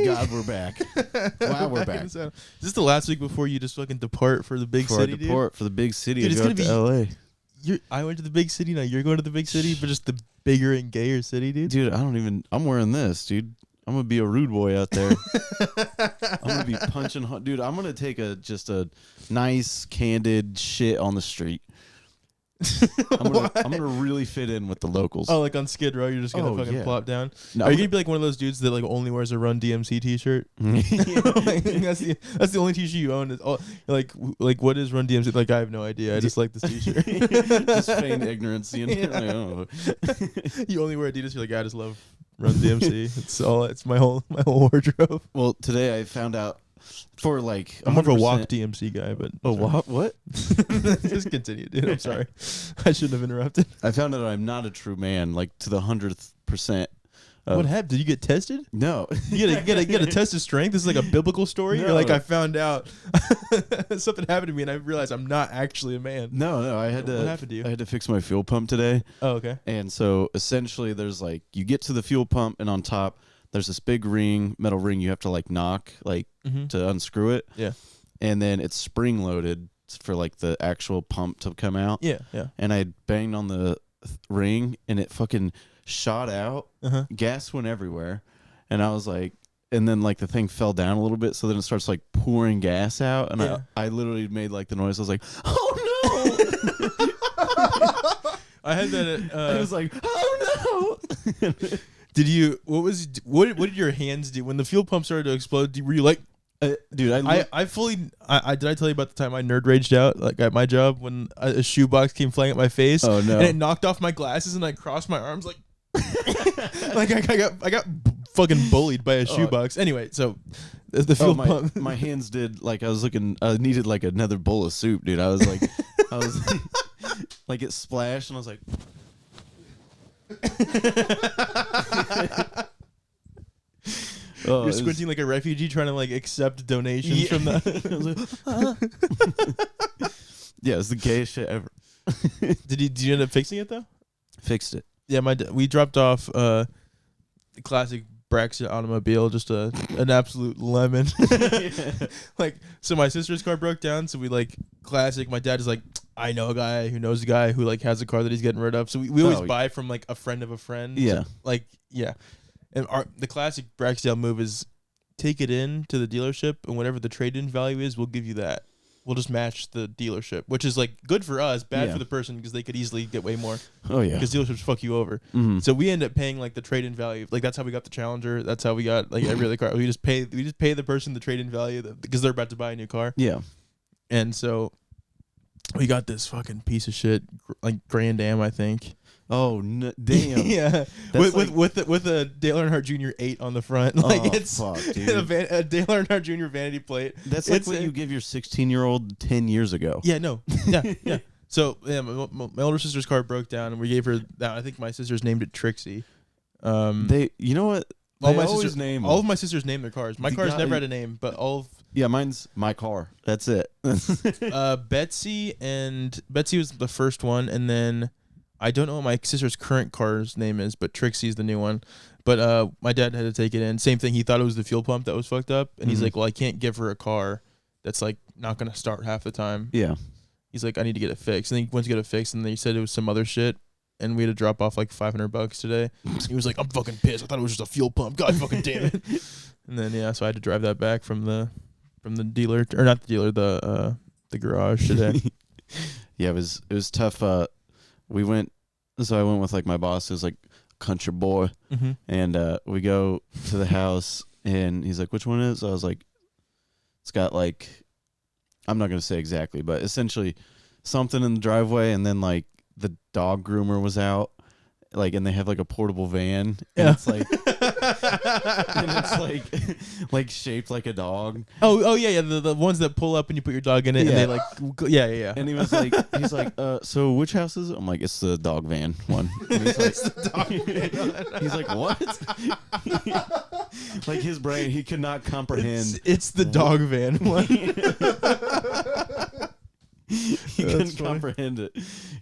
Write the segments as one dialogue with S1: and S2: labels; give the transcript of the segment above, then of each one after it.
S1: Thank God we're back. Wow, we're back.
S2: Is this the last week before you just fucking depart for the big city, dude?
S1: For the big city.
S2: Dude,
S1: I go to LA.
S2: I went to the big city. Now you're going to the big city, but just the bigger and gayer city, dude.
S1: Dude, I'm wearing this, dude. I'm going to be a rude boy out there. I'm going to be punching. Dude, I'm going to take just a nice, candid shit on the street. I'm gonna really fit in with the locals.
S2: Oh, like on Skid Row, you're just gonna fucking plop down.
S1: No,
S2: Are you gonna be like one of those dudes that like only wears a Run DMC T-shirt? Like, that's the only T-shirt you own. Is like what is Run DMC? Like I have no idea. I just like this T-shirt.
S1: Just feign ignorance. You know?
S2: Yeah.
S1: Like, oh.
S2: You only wear Adidas. You're like, I just love Run DMC. It's my whole wardrobe.
S1: Well, today I found out. For like,
S2: I'm more of a walk DMC guy, but
S1: what?
S2: Just continue, dude. I'm sorry, I shouldn't have interrupted.
S1: I found out I'm not a true man, like to the 100%.
S2: What happened? Did you get tested?
S1: No,
S2: you gotta test his strength. This is like a biblical story.
S1: No.
S2: You're like, I found out something happened to me, and I realized I'm not actually a man.
S1: No, I had to.
S2: What happened to you?
S1: I had to fix my fuel pump today.
S2: Oh, okay.
S1: And so essentially, there's like you get to the fuel pump, and on top there's this big metal ring you have to like knock to unscrew it.
S2: Yeah.
S1: And then it's spring loaded for like the actual pump to come out.
S2: Yeah.
S1: And I banged on the ring and it fucking shot out. Gas went everywhere. And I was like, and then like the thing fell down a little bit. So then it starts like pouring gas out. And I literally made like the noise. I was like, oh no.
S2: I had that.
S1: I was like, oh no.
S2: What did your hands do when the fuel pump started to explode? Were you like,
S1: dude?
S2: I did I tell you about the time I nerd raged out like at my job when a shoebox came flying at my face?
S1: Oh no!
S2: And it knocked off my glasses and I crossed my arms like, like I got fucking bullied by a shoebox. Anyway, so the fuel pump.
S1: My hands did like I needed like another bowl of soup, dude. I was like it splashed and I was like.
S2: You're squinting like a refugee trying to like accept donations from that.
S1: Yeah, it's the gayest shit ever.
S2: Did you end up fixing it though?
S1: Fixed it.
S2: Yeah, we dropped off the classic Brexit automobile, just an absolute lemon. Like, so my sister's car broke down, so we like classic. My dad is like, I know a guy who knows a guy who like has a car that he's getting rid of. So we always buy from like a friend of a friend.
S1: Yeah.
S2: So, like, yeah. And the classic Braxdale move is take it in to the dealership, and whatever the trade-in value is, we'll give you that. We'll just match the dealership, which is like good for us, bad for the person because they could easily get way more.
S1: Oh yeah,
S2: because dealerships fuck you over.
S1: Mm-hmm.
S2: So we end up paying like the trade-in value. Like that's how we got the Challenger. That's how we got like every other car. We just pay the person the trade-in value because they're about to buy a new car.
S1: Yeah, and
S2: so we got this fucking piece of shit like Grand Am, I think.
S1: Oh damn!
S2: Yeah, with a Dale Earnhardt Jr. 8 on the front. Like it's
S1: fuck, dude.
S2: a Dale Earnhardt Jr. vanity plate.
S1: That's like what you give your 16-year-old 10 years ago.
S2: Yeah, no, yeah. So my older sister's car broke down, and we gave her that. I think my sisters named it Trixie.
S1: You know what?
S2: All of my sisters name their cars. My car's never had a name, but
S1: mine's my car. That's it.
S2: Betsy was the first one, and then. I don't know what my sister's current car's name is, but Trixie's the new one. But my dad had to take it in. Same thing. He thought it was the fuel pump that was fucked up. And he's like, well, I can't give her a car that's like not going to start half the time.
S1: Yeah.
S2: He's like, I need to get it fixed. And then he went to get it fixed, and they said it was some other shit. And we had to drop off like $500 today. He was like, I'm fucking pissed. I thought it was just a fuel pump. God fucking damn it. And then, so I had to drive that back from the dealer, or not the dealer, the garage today.
S1: Yeah, it was tough. I went with like my boss who's like country boy, and we go to the house and he's like, which one is? I was like, it's got like, I'm not gonna say exactly, but essentially something in the driveway, and then like the dog groomer was out, like, and they have like a portable van, and it's like, and it's like shaped like a dog.
S2: Oh yeah, the ones that pull up and you put your dog in it, and they like, yeah.
S1: And he's like, so which house is it? I'm like, it's the dog van one. And he's like,
S2: it's the dog van.
S1: He's like, what? Like his brain, he could not comprehend.
S2: It's the dog van one.
S1: He couldn't comprehend it.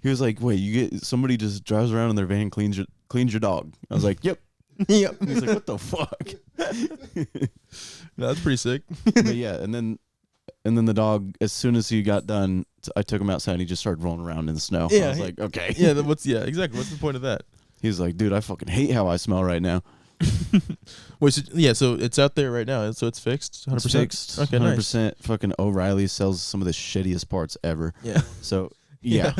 S1: He was like, wait, somebody just drives around in their van, cleans your dog. I was like, yep.
S2: Yep.
S1: He's like, what the fuck?
S2: No, that's pretty sick.
S1: But yeah, and then the dog, as soon as he got done, I took him outside and he just started rolling around in the snow.
S2: Yeah,
S1: I was like, okay.
S2: Yeah, exactly. What's the point of that?
S1: He was like, dude, I fucking hate how I smell right now.
S2: Wait, so it's out there right now. So it's fixed 100%?
S1: It's fixed.
S2: Okay,
S1: 100%.
S2: nice.
S1: Fucking O'Reilly sells some of the shittiest parts ever.
S2: Yeah.
S1: So, yeah.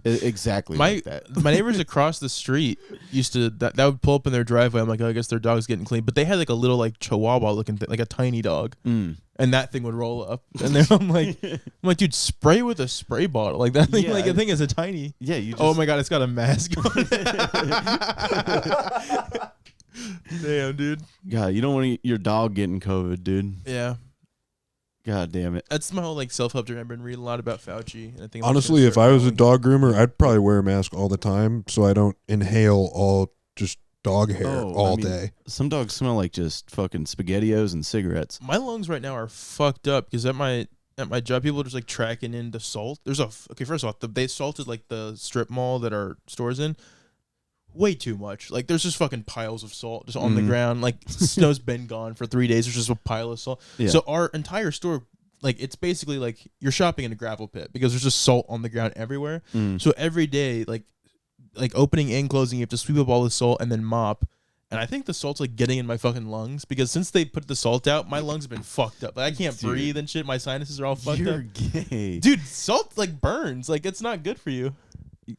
S1: Exactly
S2: my
S1: like that.
S2: my neighbors across the street used to that would pull up in their driveway. I'm like, oh, I guess their dog's getting clean. But they had like a little like Chihuahua looking thing, like a tiny dog, and that thing would roll up. And then I'm like, dude, spray with a spray bottle like that thing.
S1: Yeah.
S2: Like the thing is a tiny.
S1: Yeah, you. Just,
S2: oh my god, it's got a mask on. Damn, dude.
S1: God, you don't want your dog getting COVID, dude.
S2: Yeah.
S1: God damn it.
S2: That's my whole like self-help journey. I've been reading a lot about Fauci. And I think
S3: Honestly, if I was a dog groomer, I'd probably wear a mask all the time so I don't inhale all just dog hair all day. Some
S1: dogs smell like just fucking SpaghettiOs and cigarettes.
S2: My lungs right now are fucked up because at my job, people are just like tracking in the salt. There's first of all, they salted like the strip mall that our store's in. Way too much. Like there's just fucking piles of salt just on the ground. Like snow's been gone for 3 days. There's just a pile of salt. Yeah. So our entire store, like it's basically like you're shopping in a gravel pit because there's just salt on the ground everywhere. So every day, like opening and closing, you have to sweep up all the salt and then mop. And I think the salt's like getting in my fucking lungs because since they put the salt out, my lungs have been fucked up. Like I can't breathe and shit. My sinuses are all fucked up.
S1: You're gay.
S2: Dude, salt like burns. Like it's not good for you.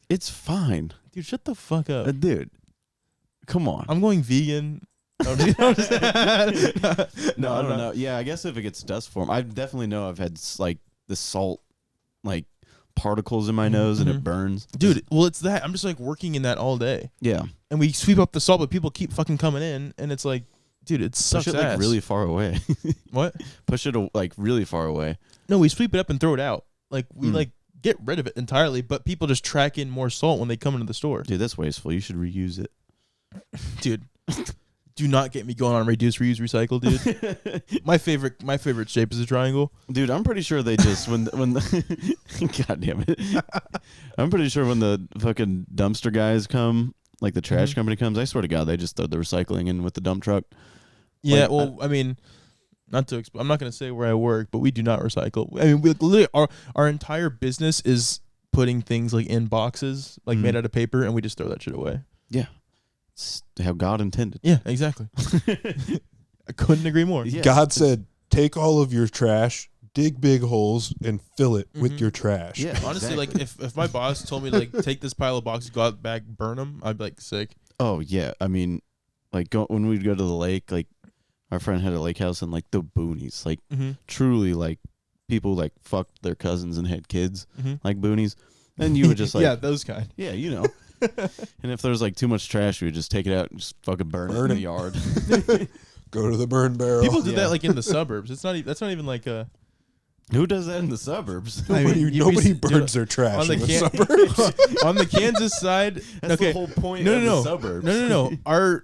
S1: It's fine.
S2: Dude, shut the fuck up.
S1: Dude, come on.
S2: I'm going vegan.
S1: No, I don't know. Yeah, I guess if it gets dust form, I definitely know I've had like the salt like particles in my nose and it burns.
S2: Dude, well, it's that. I'm just like working in that all day.
S1: Yeah.
S2: And we sweep up the salt, but people keep fucking coming in, and it's like, dude, it sucks
S1: Push it like really far away.
S2: What?
S1: Push it like really far away.
S2: No, we sweep it up and throw it out. Like we like get rid of it entirely, but people just track in more salt when they come into the store.
S1: Dude, that's wasteful. You should reuse it.
S2: Dude, do not get me going on reduce, reuse, recycle, dude. my favorite shape is a triangle.
S1: Dude, I'm pretty sure they just when the God damn it. I'm pretty sure when the fucking dumpster guys come, like the trash company comes, I swear to God, they just throw the recycling in with the dump truck.
S2: Yeah, like, I mean, not to I'm not going to say where I work, but we do not recycle. I mean, we literally our entire business is putting things like in boxes, like made out of paper, and we just throw that shit away.
S1: Yeah. It's how God intended.
S2: Yeah, exactly. I couldn't agree more.
S3: Yeah. God said, take all of your trash, dig big holes, and fill it with your trash.
S1: Yeah,
S2: honestly,
S1: exactly.
S2: like if my boss told me like take this pile of boxes, go out back, burn them, I'd be like sick.
S1: Oh yeah, I mean, like when we'd go to the lake, like our friend had a lake house in like the boonies, like truly like people like fucked their cousins and had kids, like boonies, and you would just like
S2: yeah, those kind.
S1: Yeah, you know. And if there's like too much trash, we would just take it out and just fucking burn it in the yard.
S3: Go to the burn barrel.
S2: People did that like in the suburbs. It's not. That's not even like a.
S1: Who does that in the suburbs?
S3: Nobody burns their trash in the suburbs.
S2: On the Kansas side,
S1: that's the whole point of the suburbs.
S2: No. Our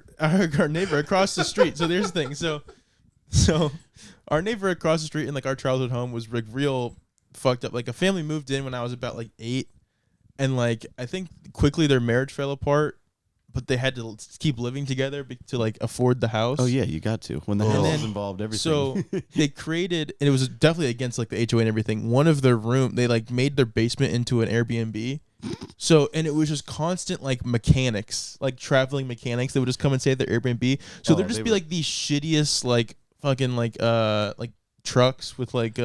S2: neighbor across the street. So there's the thing. So our neighbor across the street in like our childhood home was like real fucked up. Like a family moved in when I was about like 8. And like I think quickly their marriage fell apart, but they had to keep living together to like afford the house.
S1: Oh yeah, you got to when the house is involved. Everything.
S2: So they created, and it was definitely against like the HOA and everything. One of their they like made their basement into an Airbnb. So and it was just constant like mechanics, like traveling mechanics. They would just come and stay at their Airbnb. So there'd just be like these shittiest like fucking like trucks with like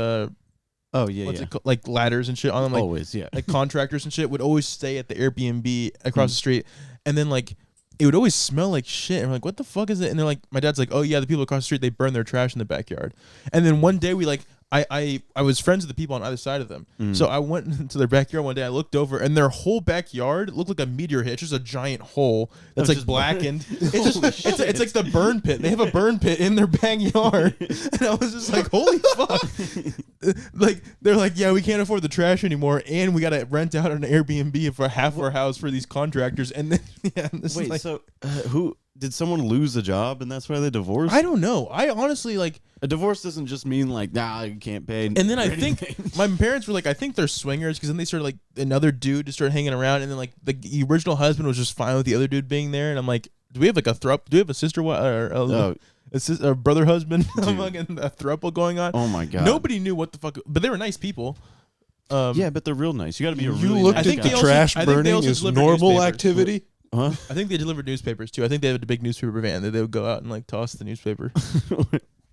S2: what's it called? Like ladders and shit on them. Like,
S1: always, yeah.
S2: Like contractors and shit would always stay at the Airbnb across the street. And then like it would always smell like shit. And we're like, what the fuck is it? And they're like, my dad's like, oh yeah, the people across the street, they burn their trash in the backyard. And then one day we like I was friends with the people on either side of them. So I went into their backyard one day. I looked over, and their whole backyard looked like a meteor hit. It's just a giant hole that's like blackened. It's just it's like the burn pit. They have a burn pit in their backyard, and I was just like, holy fuck! Like they're like, yeah, we can't afford the trash anymore, and we got to rent out an Airbnb for half our house for these contractors. And then
S1: wait,
S2: like,
S1: so who did someone lose a job and that's why they divorced?
S2: I don't know. I honestly like.
S1: A divorce doesn't just mean like, nah, you can't pay.
S2: And then I think my parents were like, I think they're swingers because then they started like another dude just started hanging around, and then like the original husband was just fine with the other dude being there, and I'm like, do we have like a do we have a sister? a brother husband,
S1: Dude.
S2: fucking a throuple going on.
S1: Oh my god.
S2: Nobody knew what the fuck, but they were nice people.
S1: Yeah, but they're real nice. You got to be a
S3: You
S1: really
S3: looked
S1: nice
S3: at
S2: think
S3: the
S1: guy.
S2: they also-
S3: trash
S2: I think they
S3: burning
S2: also
S3: as
S2: delivered
S3: normal
S2: newspapers.
S3: activity.
S1: Huh?
S2: I think they delivered newspapers too. I think they had a big newspaper van that they would go out and like toss the newspaper.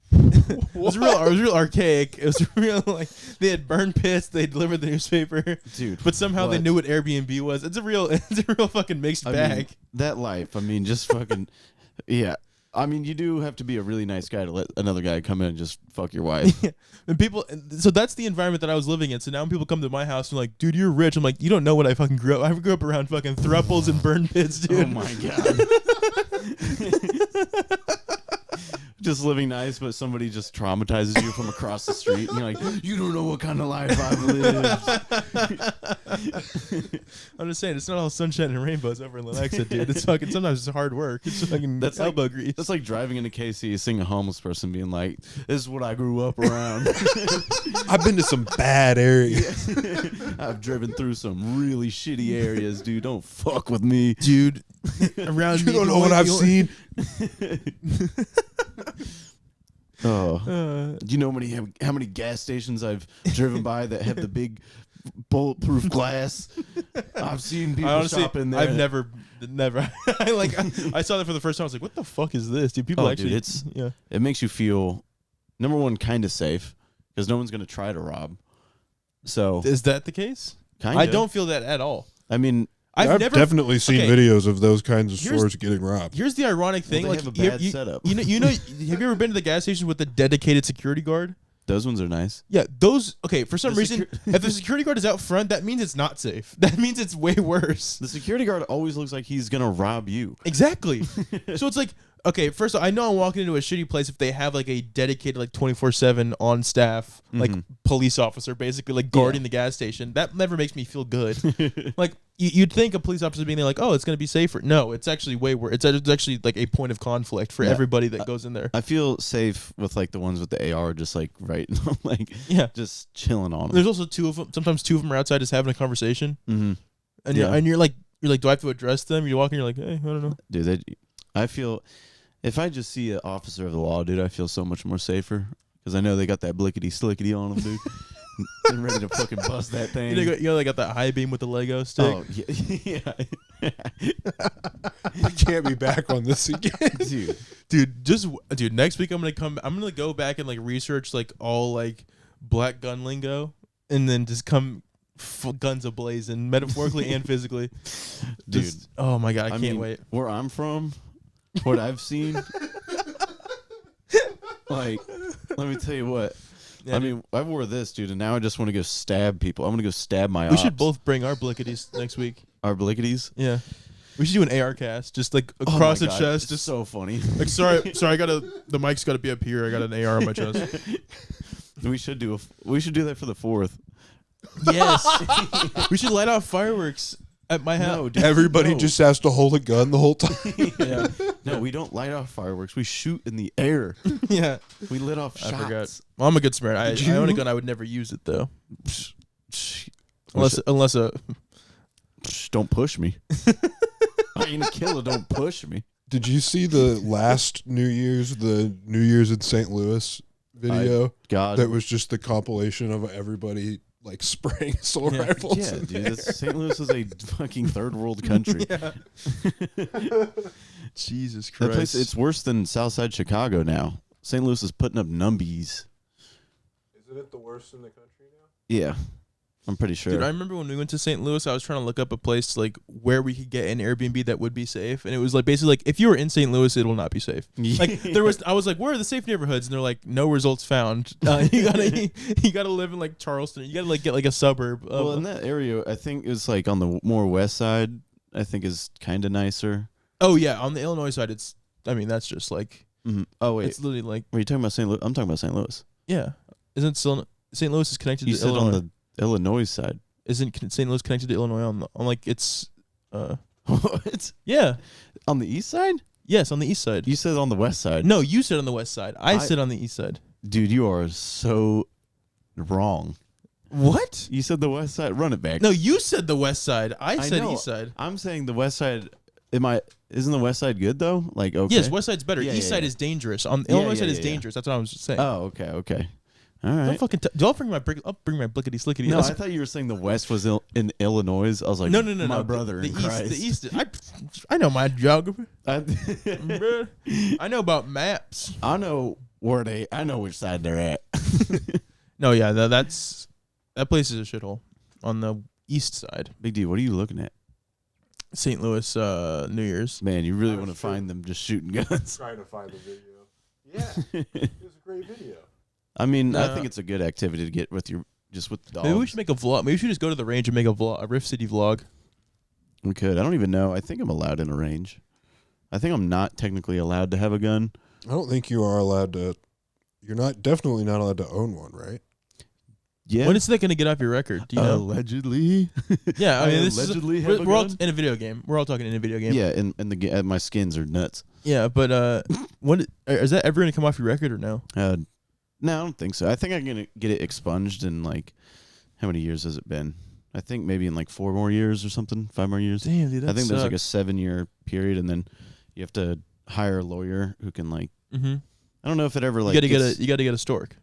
S2: It was real archaic. It was real like they had burn pits. They delivered the newspaper,
S1: Dude.
S2: but somehow they
S1: what?
S2: knew what Airbnb was. It's a real fucking mixed
S1: I
S2: bag.
S1: mean, that life. I mean, just fucking. Yeah. I mean, you do have to be a really nice guy to let another guy come in and just fuck your wife.
S2: And people, so that's the environment that I was living in. So now when people come to my house and like, dude, you're rich. I'm like, you don't know what I fucking grew up. I grew up around fucking thruples and burn pits, dude.
S1: Oh my god. Just living nice, but somebody just traumatizes you from across the street, and you're like, you don't know what kind of life I've lived.
S2: I'm just saying, it's not all sunshine and rainbows over in Lenexa, dude. It's fucking sometimes it's hard work. It's fucking
S1: That's
S2: elbow grease.
S1: That's like driving into KC, seeing a homeless person being like, this is what I grew up around.
S3: I've been to some bad areas.
S1: I've driven through some really shitty areas, dude. Don't fuck with me.
S2: Dude, around
S3: You don't know what I've seen.
S1: Oh, do you know how many gas stations I've driven by that have the big bulletproof glass? I've seen people
S2: honestly,
S1: shop in there.
S2: I've never. I saw that for the first time. I was like, "What the fuck is this, dude?" People actually,
S1: dude, it makes you feel, number one, kind of safe because no one's gonna try to rob. So
S2: is that the case?
S1: Kinda.
S2: I don't feel that at all.
S1: I mean,
S3: I've
S2: never
S3: definitely seen videos of those kinds of
S2: Here's-
S3: stores getting robbed.
S2: Here's the ironic thing:
S1: they
S2: like
S1: have a bad setup.
S2: You know, have you ever been to the gas station with the dedicated security guard?
S1: those ones are nice.
S2: Yeah, those. Okay, for some
S1: The
S2: reason, if the security guard is out front, that means it's not safe. That means it's way worse.
S1: The security guard always looks like he's gonna rob you.
S2: Exactly. So it's like, okay, first of all, I know I'm walking into a shitty place if they have like a dedicated like 24/7 on staff like police officer basically like guarding the gas station. That never makes me feel good. Like you'd think a police officer being there like, oh, it's gonna be safer. No, it's actually way worse. It's actually like a point of conflict for everybody that goes in there.
S1: I feel safe with like the ones with the AR just like like just chilling on them.
S2: There's also two of them. Sometimes two of them are outside just having a conversation, and
S1: Yeah.
S2: you're like, do I have to address them? You walk in, you're like, hey, I don't know.
S1: Dude, I feel if I just see an officer of the law, dude, I feel so much more safer because I know they got that blickety slickety on them, dude. They're ready to fucking bust that thing.
S2: You know, they got that high beam with the Lego stick.
S1: Oh yeah.
S3: I can't be back on this again.
S2: Dude, next week I'm gonna go back and like research like all like black gun lingo and then just come guns ablazing metaphorically and physically.
S1: Dude,
S2: oh my god, I can't
S1: mean,
S2: wait.
S1: Where I'm from, what I've seen, like, let me tell you what.
S2: Yeah,
S1: I mean, I wore this, dude, and now I just want to go stab people. I'm gonna go stab my.
S2: We
S1: ops.
S2: should both bring our blickities next week.
S1: Our blickities.
S2: Yeah, we should do an AR cast, just like
S1: Oh
S2: across
S1: my
S2: the
S1: God,
S2: chest.
S1: it's
S2: Just
S1: so funny.
S2: like sorry, the mic's gotta be up here. I got an AR on my chest.
S1: We should do that for the 4th.
S2: Yes, we should light off fireworks at my house.
S1: No, dude,
S3: Everybody
S1: no.
S3: just has to hold a gun the whole time.
S2: Yeah,
S1: No, we don't light off fireworks. We shoot in the air.
S2: yeah.
S1: We lit off shots.
S2: I forgot. Well, I'm a good Samaritan. I own a gun. I would never use it though, unless a.
S1: Don't push me. I ain't a killer. Don't push me.
S3: Did you see the last the New Year's in St. Louis video?
S1: God,
S3: That was just the compilation of everybody like spraying assault rifles.
S1: yeah,
S3: in
S1: dude.
S3: there.
S1: St. Louis is a fucking third world country.
S2: Yeah. Jesus
S1: That
S2: Christ!
S1: place, it's worse than Southside Chicago now. St. Louis is putting up numbies.
S3: Isn't it the worst in the country now?
S1: Yeah, I'm pretty sure.
S2: Dude, I remember when we went to St. Louis, I was trying to look up a place like where we could get an Airbnb that would be safe, and it was like basically like if you were in St. Louis, it will not be safe. Like I was like, where are the safe neighborhoods? And they're like, no results found. You gotta live in like Charleston. You gotta like get like a suburb.
S1: Well, in that area, I think it's like on the more west side. I think is kind of nicer.
S2: Oh yeah, on the Illinois side, that's just like.
S1: Mm-hmm. Oh wait,
S2: It's literally like.
S1: are you talking about St. Louis? I'm talking about St. Louis.
S2: Yeah, isn't St. Louis is connected
S1: You
S2: to
S1: said
S2: Illinois?
S1: on the Illinois side.
S2: Isn't St. Louis connected to Illinois on like it's
S1: What?
S2: yeah.
S1: On the east side?
S2: Yes, on the east side.
S1: You said on the west side.
S2: No, you said on the west side. I said on the east side.
S1: Dude, you are so wrong.
S2: What?
S1: You said the west side. Run it back.
S2: No, you said the west side. I said
S1: know.
S2: east side.
S1: I'm saying the west side Isn't the West Side good though? Like, okay.
S2: Yes, West Side's better.
S1: Yeah,
S2: East Side is dangerous. Illinois Side is dangerous. That's what I was saying.
S1: Oh, okay. All right.
S2: Don't fucking. I'll bring my blickety slickety.
S1: No, I thought you were saying the West was in Illinois. I was like,
S2: no.
S1: My brother
S2: the
S1: in
S2: East.
S1: Christ.
S2: The East. I know my geography. I know about maps.
S1: I know which side they're at.
S2: No, yeah, that place is a shithole on the East Side.
S1: Big D, what are you looking at?
S2: St. Louis New Year's.
S1: Man, you really want to find them just shooting guns.
S3: Trying to find the video. Yeah, it was a great video.
S1: I mean, I think it's a good activity to get with the dogs.
S2: Maybe we should make a vlog. Maybe we should just go to the range and make a Riff City vlog.
S1: We could. I don't even know. I think I'm allowed in a range. I think I'm not technically allowed to have a gun.
S3: I don't think you are allowed to. You're definitely not allowed to own one, right?
S1: Yeah.
S2: When is that going to get off your record? Do you know?
S1: Allegedly.
S2: Yeah, I mean,
S1: we're
S2: all in a video game. We're all talking in a video game.
S1: Yeah, and my skins are nuts.
S2: Yeah, but when is that ever going to come off your record or no?
S1: No, I don't think so. I think I'm going to get it expunged in like, how many years has it been? I think maybe in like 4 more years or something, 5 more years.
S2: Damn, dude, that
S1: I think there's like a
S2: sucks.
S1: 7-year period, and then you have to hire a lawyer who can like.
S2: Mm-hmm.
S1: I don't know if it ever like.
S2: You got to get a stork.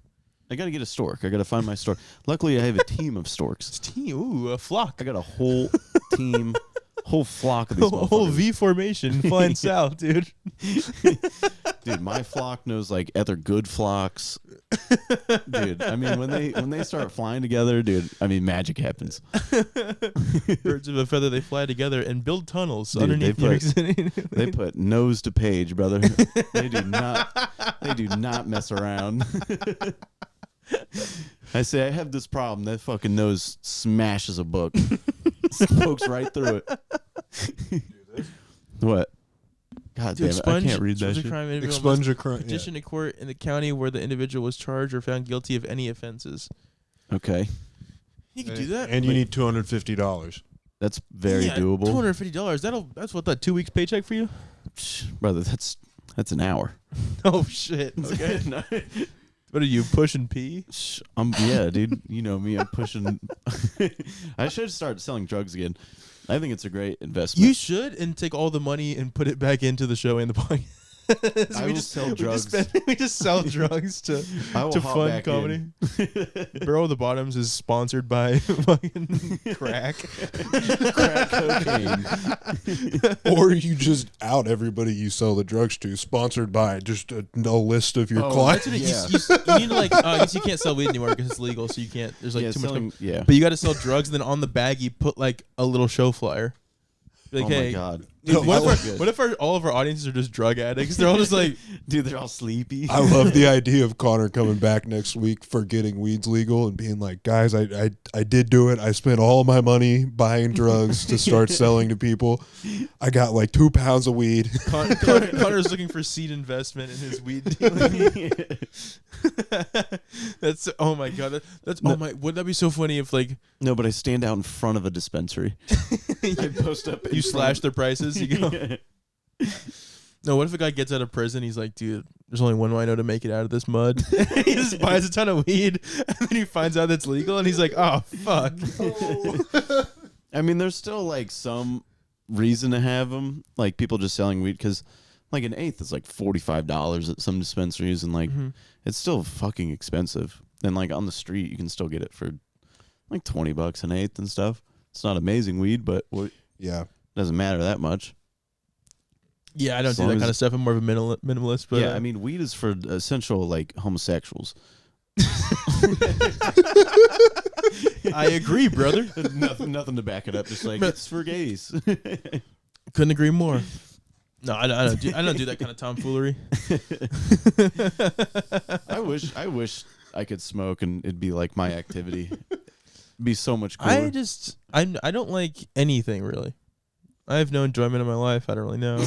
S1: I got to get a stork. I got to find my stork. Luckily, I have a team of storks.
S2: Ooh, a flock.
S1: I got a whole team, whole flock of these.
S2: A whole V formation flying south, dude.
S1: Dude, my flock knows like other good flocks. Dude, I mean when they start flying together, dude, I mean magic happens.
S2: Birds of a feather, they fly together and build tunnels
S1: Dude,
S2: underneath New York City.
S1: They put nose to page, brother. They do not mess around. I say I have this problem. That fucking nose smashes a book. Pokes right through it. What? God damn it, I can't read that shit.
S3: Expunge a crime.
S2: Petition a court in the county where the individual was charged or found guilty of any offenses.
S1: Okay.
S2: You can do that.
S3: And you need $250.
S1: That's very doable.
S2: $250. That's what, that 2 weeks paycheck for you?
S1: Brother, that's an hour.
S2: Oh shit. Okay. What are you, pushing P?
S1: Yeah, dude. You know me. I'm pushing. I should start selling drugs again. I think it's a great investment.
S2: You should, and take all the money and put it back into the show and the podcast.
S1: I will sell drugs.
S2: We just sell drugs to fund comedy. Bro, the Bottoms is sponsored by fucking crack.
S1: Crack cocaine.
S3: Or you just out everybody you sell the drugs to, sponsored by just a list of your clients.
S2: You need to I guess you can't sell weed anymore because it's legal, so you can't. There's too much.
S1: Yeah.
S2: But you got to sell drugs, and then on the bag you put like a little show flyer. Like,
S1: my God.
S2: Dude, what if all of our audiences are just drug addicts? They're all just like,
S1: dude, they're all sleepy.
S3: I love the idea of Connor coming back next week for getting weeds legal and being like, guys, I did do it. I spent all my money buying drugs to start selling to people. I got like 2 pounds of weed.
S2: Connor's looking for seed investment in his weed dealing. That's oh my God. Would that be so funny if like
S1: no, but I stand out in front of a dispensary. I post up.
S2: You slash their prices. You go. No, what if a guy gets out of prison? He's like, dude, there's only one way I know to make it out of this mud. He just buys a ton of weed, and then he finds out that's legal, and he's like, oh fuck.
S1: I mean, there's still like some reason to have them, like people just selling weed, because like an eighth is like $45 at some dispensaries, and like it's still fucking expensive. And like on the street, you can still get it for like $20 an eighth and stuff. It's not amazing weed, but
S3: Yeah.
S1: doesn't matter that much.
S2: Yeah, I don't do that kind of stuff. I'm more of a minimalist. But
S1: yeah, I mean, weed is for essential like homosexuals.
S2: I agree, brother.
S1: nothing to back it up. Just like it's for gays.
S2: Couldn't agree more. No, I don't do that kind of tomfoolery.
S1: I wish I could smoke and it'd be like my activity. It'd be so much cooler.
S2: I don't like anything really. I have no enjoyment in my life. I don't really know.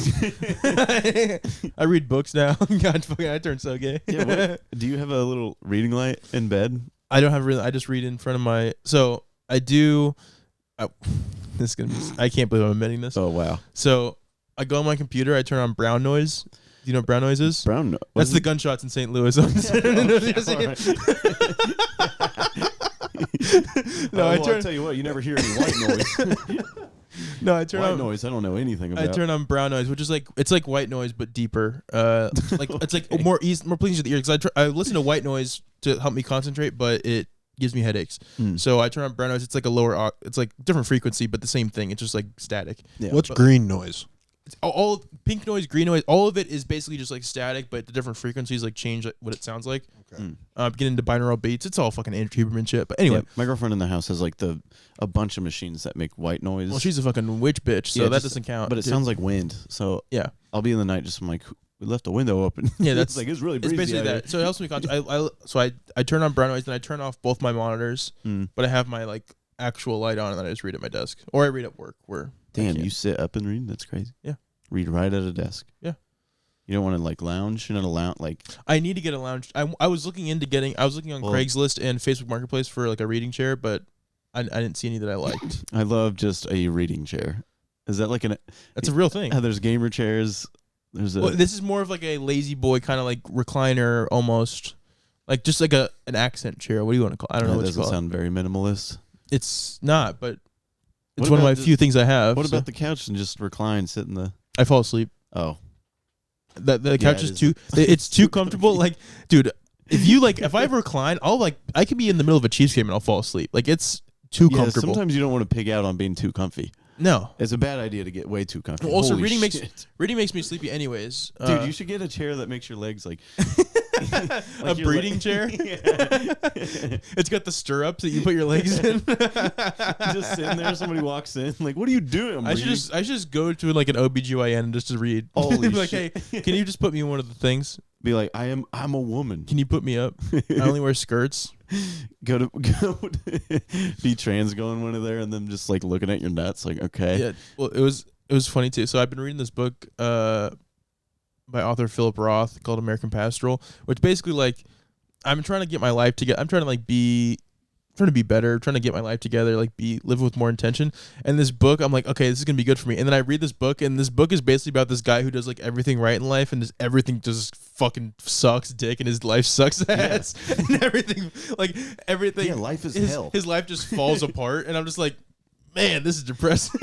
S2: I read books now. God, fucking, I turned so gay.
S1: Yeah, do you have a little reading light in bed?
S2: I don't have really. I just read in front of my. So I do. This is gonna be. I can't believe I'm admitting this.
S1: Oh wow.
S2: So I go on my computer. I turn on brown noise. Do you know what brown noise is?
S1: Brown noise.
S2: That's the gunshots in St. Louis.
S1: No, I'll tell you what. You never hear any white noise.
S2: No, I turn
S1: White
S2: on
S1: noise. I don't know anything about.
S2: I turn on brown noise, which is like it's like white noise but deeper. Like it's like more pleasing to the ear because I listen to white noise to help me concentrate, but it gives me headaches. So I turn on brown noise. It's like a lower, it's like different frequency, but the same thing. It's just like static.
S1: Yeah.
S3: What's green noise?
S2: It's all pink noise, green noise, all of it is basically just like static, but the different frequencies like change what it sounds like.
S3: Okay.
S2: Get into binaural beats. It's all fucking Andrew Huberman shit. But anyway,
S1: my girlfriend in the house has like a bunch of machines that make white noise.
S2: well, she's a fucking witch bitch, so that doesn't count.
S1: But it sounds like wind. So
S2: yeah,
S1: I'll be in the night just I'm like, we left the window open.
S2: Yeah, that's
S1: like it's really breezy.
S2: It's basically that. So it helps me concentrate. I turn on brown noise, then I turn off both my monitors, but I have my like actual light on, and then I just read at my desk or I read at work.
S1: Damn, you sit up and read? That's crazy.
S2: Yeah.
S1: Read right at a desk.
S2: Yeah.
S1: You don't want to like lounge? You're not a lounge like.
S2: I need to get a lounge. I was looking on Craigslist and Facebook Marketplace for like a reading chair, but I didn't see any that I liked.
S1: I love just a reading chair. Is that like
S2: That's a real thing.
S1: There's gamer chairs.
S2: This is more of like a lazy boy kind of like recliner almost, like just like an accent chair. What do you want to call it? I don't know what to call it.
S1: Doesn't sound very minimalist.
S2: It's not, but it's one of my few things I have.
S1: What about the couch and just recline, sit in the...
S2: I fall asleep.
S1: Oh.
S2: The couch is too... It's too comfortable. Like, dude, if I recline, I could be in the middle of a Chiefs game and I'll fall asleep. Like, it's too comfortable.
S1: Sometimes you don't want to pig out on being too comfy.
S2: No.
S1: It's a bad idea to get way too comfortable.
S2: Also, reading makes me sleepy anyways.
S1: Dude, you should get a chair that makes your legs like...
S2: a breeding chair? It's got the stirrups that you put your legs in.
S1: Just sitting there, somebody walks in, like, what are you doing?
S2: I should just go to like an OBGYN just to read.
S1: Holy
S2: like,
S1: shit.
S2: Hey, can you just put me in one of the things?
S1: Be like, I'm a woman.
S2: Can you put me up? I only wear skirts.
S1: Go be trans going one of there and then just like looking at your nuts like, okay.
S2: Yeah. Well, it was funny too. So I've been reading this book by author Philip Roth called American Pastoral, which basically like I'm trying to get my life together. I'm trying to be better, trying to get my life together, like live with more intention. And this book, I'm like, okay, this is gonna be good for me. And then I read this book, and this book is basically about this guy who does like everything right in life, and just everything just fucking sucks dick, and his life sucks ass, and everything.
S1: Yeah, life is hell.
S2: His life just falls apart, and I'm just like, man, this is depressing.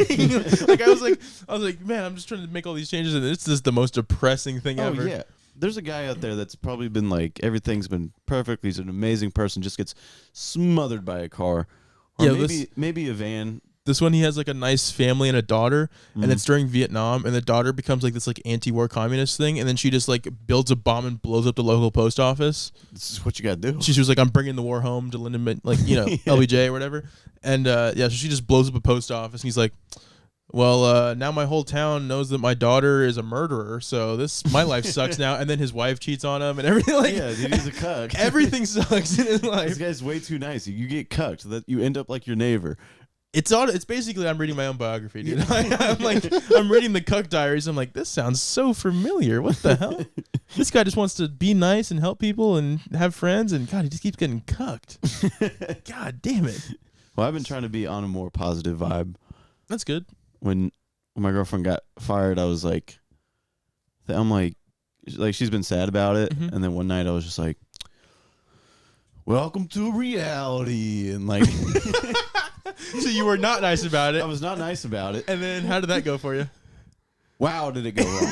S2: like I was like, man, I'm just trying to make all these changes, and it's just the most depressing thing ever.
S1: Oh yeah. There's a guy out there that's probably been like, everything's been perfect. He's an amazing person, just gets smothered by a car. Or maybe a van.
S2: This one, he has like a nice family and a daughter, and it's during Vietnam, and the daughter becomes like this like anti-war communist thing, and then she just like builds a bomb and blows up the local post office.
S1: This is what you gotta do.
S2: She was like, I'm bringing the war home to Lyndon, like, LBJ or whatever. And so she just blows up a post office, and he's like, well, now my whole town knows that my daughter is a murderer, so my life sucks now. And then his wife cheats on him and everything. Like,
S1: yeah, dude, he's a cuck.
S2: Everything sucks in his life.
S1: This guy's way too nice. You get cucked, that you end up like your neighbor.
S2: It's basically I'm reading my own biography, dude. I'm reading the Cuck Diaries. I'm like, this sounds so familiar. What the hell? This guy just wants to be nice and help people and have friends, and God, he just keeps getting cucked. God damn it.
S1: Well, I've been trying to be on a more positive vibe.
S2: That's good.
S1: When my girlfriend got fired, I was like, she's been sad about it, and then one night I was just like, welcome to reality, and like.
S2: So you were not nice about it.
S1: I was not nice about it.
S2: And then how did that go for you?
S1: Wow, did it go wrong?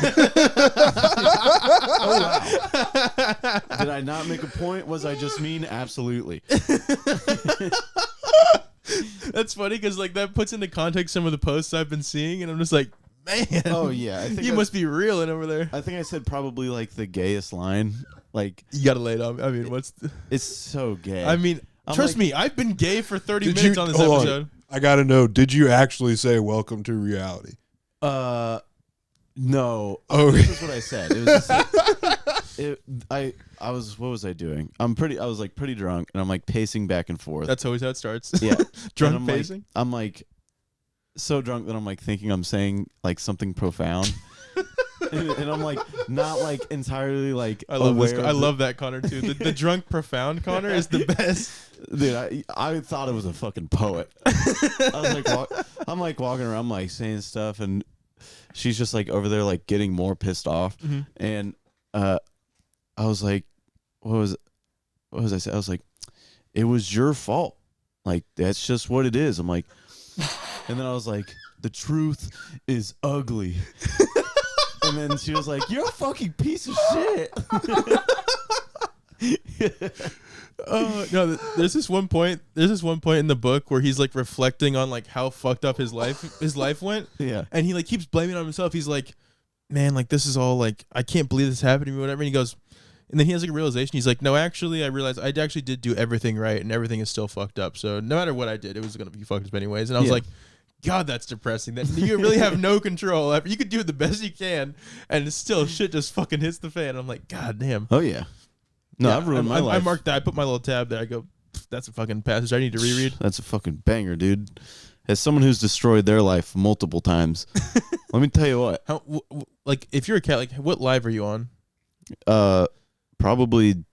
S1: Oh, wow. Did I not make a point? Was I just mean? Absolutely.
S2: That's funny because like that puts into context some of the posts I've been seeing, and I'm just like, man.
S1: Oh yeah, I think
S2: you must be reeling over there.
S1: I think I said probably like the gayest line. Like,
S2: you gotta lay it on. I mean,
S1: it's so gay.
S2: I mean, trust me, I've been gay for 30 minutes on this episode.
S3: I gotta know, did you actually say welcome to reality?
S1: No.
S3: Oh,
S1: this is what I said. It was just, I was, what was I doing? I was like pretty drunk, and I'm like pacing back and forth.
S2: That's always how it starts.
S1: Yeah.
S2: Drunk pacing?
S1: I'm like so drunk that I'm like thinking I'm saying like something profound. and I'm like not like entirely like
S2: I love this. I love that Connor too. The drunk profound Connor is the best.
S1: Dude, I thought it was a fucking poet. I was like, I'm like walking around, like saying stuff, and she's just like over there, like getting more pissed off. And I was like, what was I saying? I was like, it was your fault. Like, that's just what it is. I'm like, and then I was like, the truth is ugly. And then she was like, you're a fucking piece of shit.
S2: No, there's this one point in the book where he's like reflecting on like how fucked up his life went.
S1: Yeah.
S2: And he like keeps blaming it on himself. He's like, man, like this is all like, I can't believe this happened to me, whatever. And he goes, and then he has like a realization. He's like, no, actually, I realized I actually did do everything right, and everything is still fucked up. So no matter what I did, it was gonna be fucked up anyways. And I was like, God, that's depressing. That you really have no control. You could do the best you can, and still shit just fucking hits the fan. I'm like, God damn.
S1: Oh yeah. No, I've ruined my life.
S2: I marked that. I put my little tab there. I go, that's a fucking passage I need to reread.
S1: That's a fucking banger, dude. As someone who's destroyed their life multiple times, let me tell you what.
S2: How, like, if you're a cat, like, what live are you on?
S1: Probably.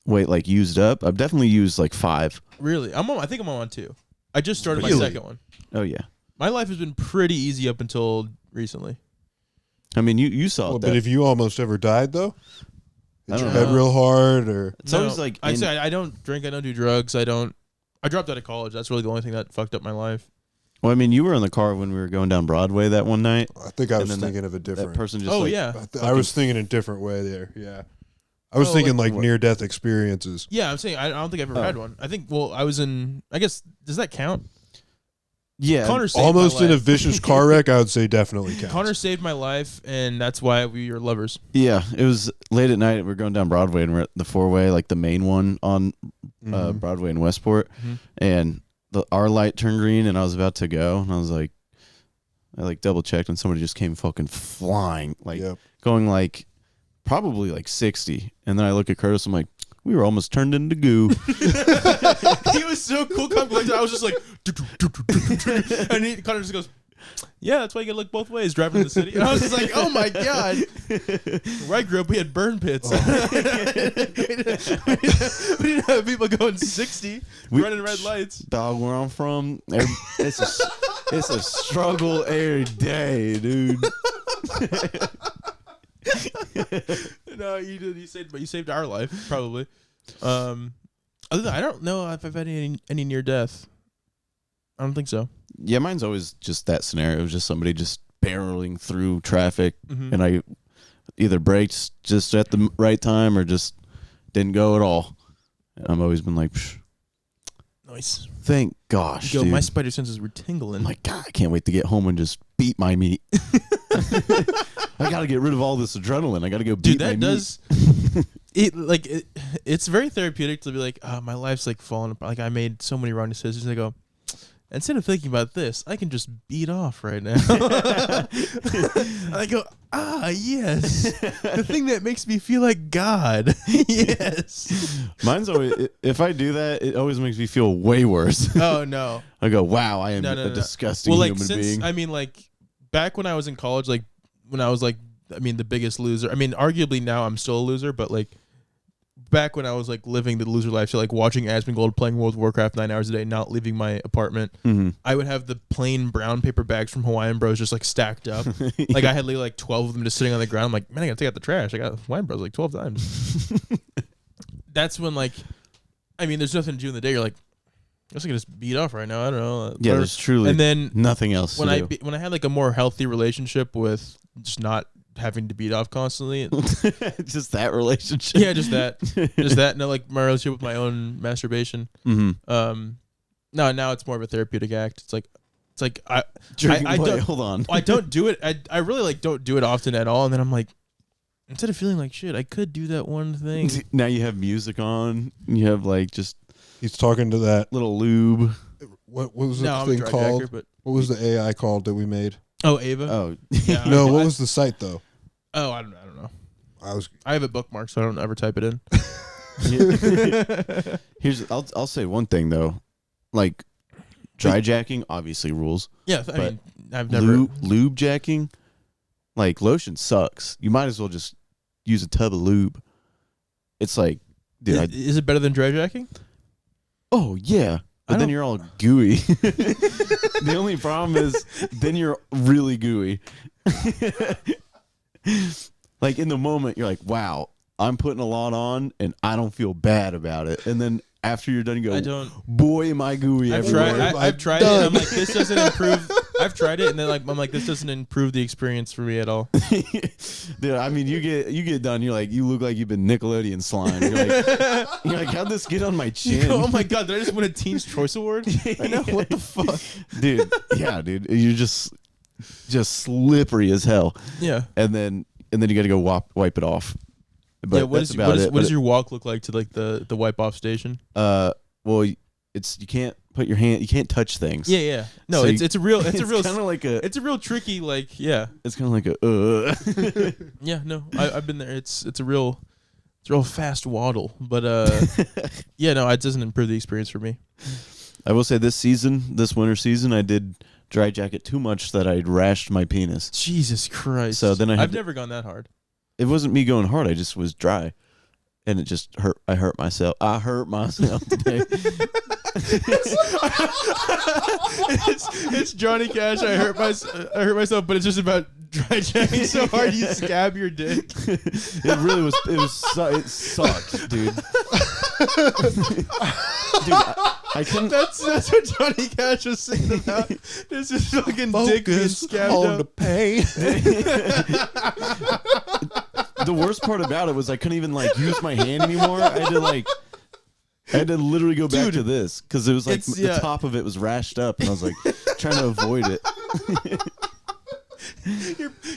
S1: Wait, like used up? I've definitely used like 5.
S2: Really? I think I'm on 2. I just started my second one.
S1: Oh yeah.
S2: My life has been pretty easy up until recently.
S1: I mean, you saw that.
S3: But if you almost ever died though, hit your
S1: don't
S3: head
S1: know.
S3: real hard, or
S1: It's always like
S2: I say I don't drink. I don't do drugs. I dropped out of college. That's really the only thing that fucked up my life.
S1: Well, I mean, you were in the car when we were going down Broadway that one night.
S3: I think I was
S1: then
S3: thinking of a different.
S1: That person just
S2: Oh
S1: like,
S2: yeah.
S3: I was thinking a different way there. Yeah, I was
S2: Oh,
S3: thinking
S1: like
S3: like
S1: what?
S3: near-death experiences.
S2: Yeah, I'm saying I don't think I've ever had one. I think. Well, I was in. I guess does that count?
S1: Yeah.
S2: Connor saved
S3: Almost
S2: my
S3: in a
S2: life.
S3: vicious car wreck, I would say definitely counts.
S2: Connor saved my life, and that's why we are lovers.
S1: Yeah, it was late at night. We were going down Broadway, and we're at the 4-way, like the main one on
S3: Mhm.
S1: Broadway in Westport. And our light turned green, and I was about to go, and I was like, I like double checked, and somebody just came fucking flying, like
S3: Yep.
S1: going like probably like 60. And then I look at Curtis, I'm like, we were almost turned into goo.
S2: He was so cool, calm, collected. I was just like, and Connor just goes, yeah, that's why you gotta look both ways driving in the city. And I was just like, oh my God. Where I grew up, we had burn pits. We didn't have people going 60, running red lights.
S1: Dog, where I'm from, it's a struggle every day, dude.
S2: No, you did. You saved our life, probably. Other than that, I don't know if I've had any near death. I don't think so.
S1: Yeah, mine's always just that scenario. It was just somebody just barreling through traffic,
S2: Mhm.
S1: and I either braked just at the right time or just didn't go at all. And I've always been like, psh,
S2: Nice.
S1: thank gosh,
S2: Yo,
S1: dude.
S2: my spider senses were tingling.
S1: I'm like, God, I can't wait to get home and just beat my meat. I got to get rid of all this adrenaline. I got to go beat
S2: Dude,
S1: my
S2: that does. It's very therapeutic to be like, oh, my life's like falling apart. Like I made so many wrong decisions. And I go, instead of thinking about this, I can just beat off right now. I go, yes, the thing that makes me feel like God. Yes.
S1: Mine's always, if I do that, it always makes me feel way worse.
S2: Oh no.
S1: I go, wow, I am
S2: No.
S1: a disgusting
S2: Well, like
S1: human
S2: since
S1: being.
S2: I mean, like back when I was in college, like when I was like, I mean, the biggest loser. I mean, arguably now I'm still a loser, but like back when I was like living the loser life, so like watching Asmongold playing World of Warcraft 9 hours a day, not leaving my apartment, I would have the plain brown paper bags from Hawaiian Bros just like stacked up. Like I had like 12 of them just sitting on the ground. I'm like, man, I gotta take out the trash. I got Hawaiian Bros like 12 times. That's when like, I mean, there's nothing to do in the day. You're like, I guess I can just beat off right now. I don't know.
S1: Yeah,
S2: Whatever.
S1: there's truly
S2: And then
S1: nothing else
S2: when
S1: to
S2: I
S1: do.
S2: when I had like a more healthy relationship with just not having to beat off constantly.
S1: Just that relationship.
S2: Yeah, just that. No, like my relationship with my own masturbation.
S1: Mm-hmm.
S2: No, now it's more of a therapeutic act. It's like I
S1: Wait,
S2: don't,
S1: hold on.
S2: I don't do it. I really like don't do it often at all. And then I'm like, instead of feeling like shit, I could do that one thing.
S1: Now you have music on. You have like just
S3: He's talking to that.
S1: little lube.
S3: What was
S2: No,
S3: the
S2: I'm a
S3: thing
S2: dry
S3: called?
S2: jacker, but
S3: What was the AI called that we made?
S2: oh, Ava.
S1: Oh,
S2: Yeah,
S3: No,
S2: I
S3: what was the site though?
S2: Oh, I don't know.
S3: I
S2: have it bookmarked, so I don't ever type it in.
S1: I'll say one thing though, like dry jacking obviously rules.
S2: Yeah, I
S1: But
S2: mean, I've never.
S1: Lube jacking, like lotion sucks. You might as well just use a tub of lube. It's like, dude,
S2: Is it better than dry jacking?
S1: oh yeah, but then you're all gooey. The only problem is then you're really gooey. Like in the moment, you're like, wow, I'm putting a lot on, and I don't feel bad about it. And then after you're done, you go,
S2: I don't.
S1: boy, am I gooey
S2: I've
S1: everywhere.
S2: tried. I've tried it. And I'm like, this doesn't improve. I've tried it, and then I'm like, this doesn't improve the experience for me at all.
S1: Dude, I mean, you get done. You're like, you look like you've been Nickelodeon slime. You're like, how'd this get on my chin?
S2: Oh my god, did I just win a Teen's Choice Award? I know, what the fuck,
S1: dude. Yeah, dude, you're just slippery as hell.
S2: Yeah,
S1: and then you got to go wipe it off. But
S2: yeah, what does your walk look like to like the wipe off station?
S1: Well, you can't put your hand, you can't touch things.
S2: Yeah. No,
S1: So
S2: it's a real
S1: kind of like
S2: it's a real tricky, like, yeah.
S1: It's kind of like
S2: Yeah, no, I've been there. It's a real fast waddle, but yeah, no, it doesn't improve the experience for me.
S1: I will say this winter season, I did dry jacket too much that I rashed my penis.
S2: Jesus Christ.
S1: So then
S2: I've never gone that hard.
S1: It wasn't me going hard. I just was dry, and it just hurt. I hurt myself. Today.
S2: it's Johnny Cash. I hurt myself, but it's just about dry jacking so hard you scab your dick.
S1: It really was. It sucked, dude. Dude, I couldn't.
S2: That's what Johnny Cash was singing about. This is fucking dick being scabbed
S3: on the pain.
S1: The worst part about it was I couldn't even like use my hand anymore. I had to literally go back to this because it was like the top of it was rashed up, and I was like trying to avoid it.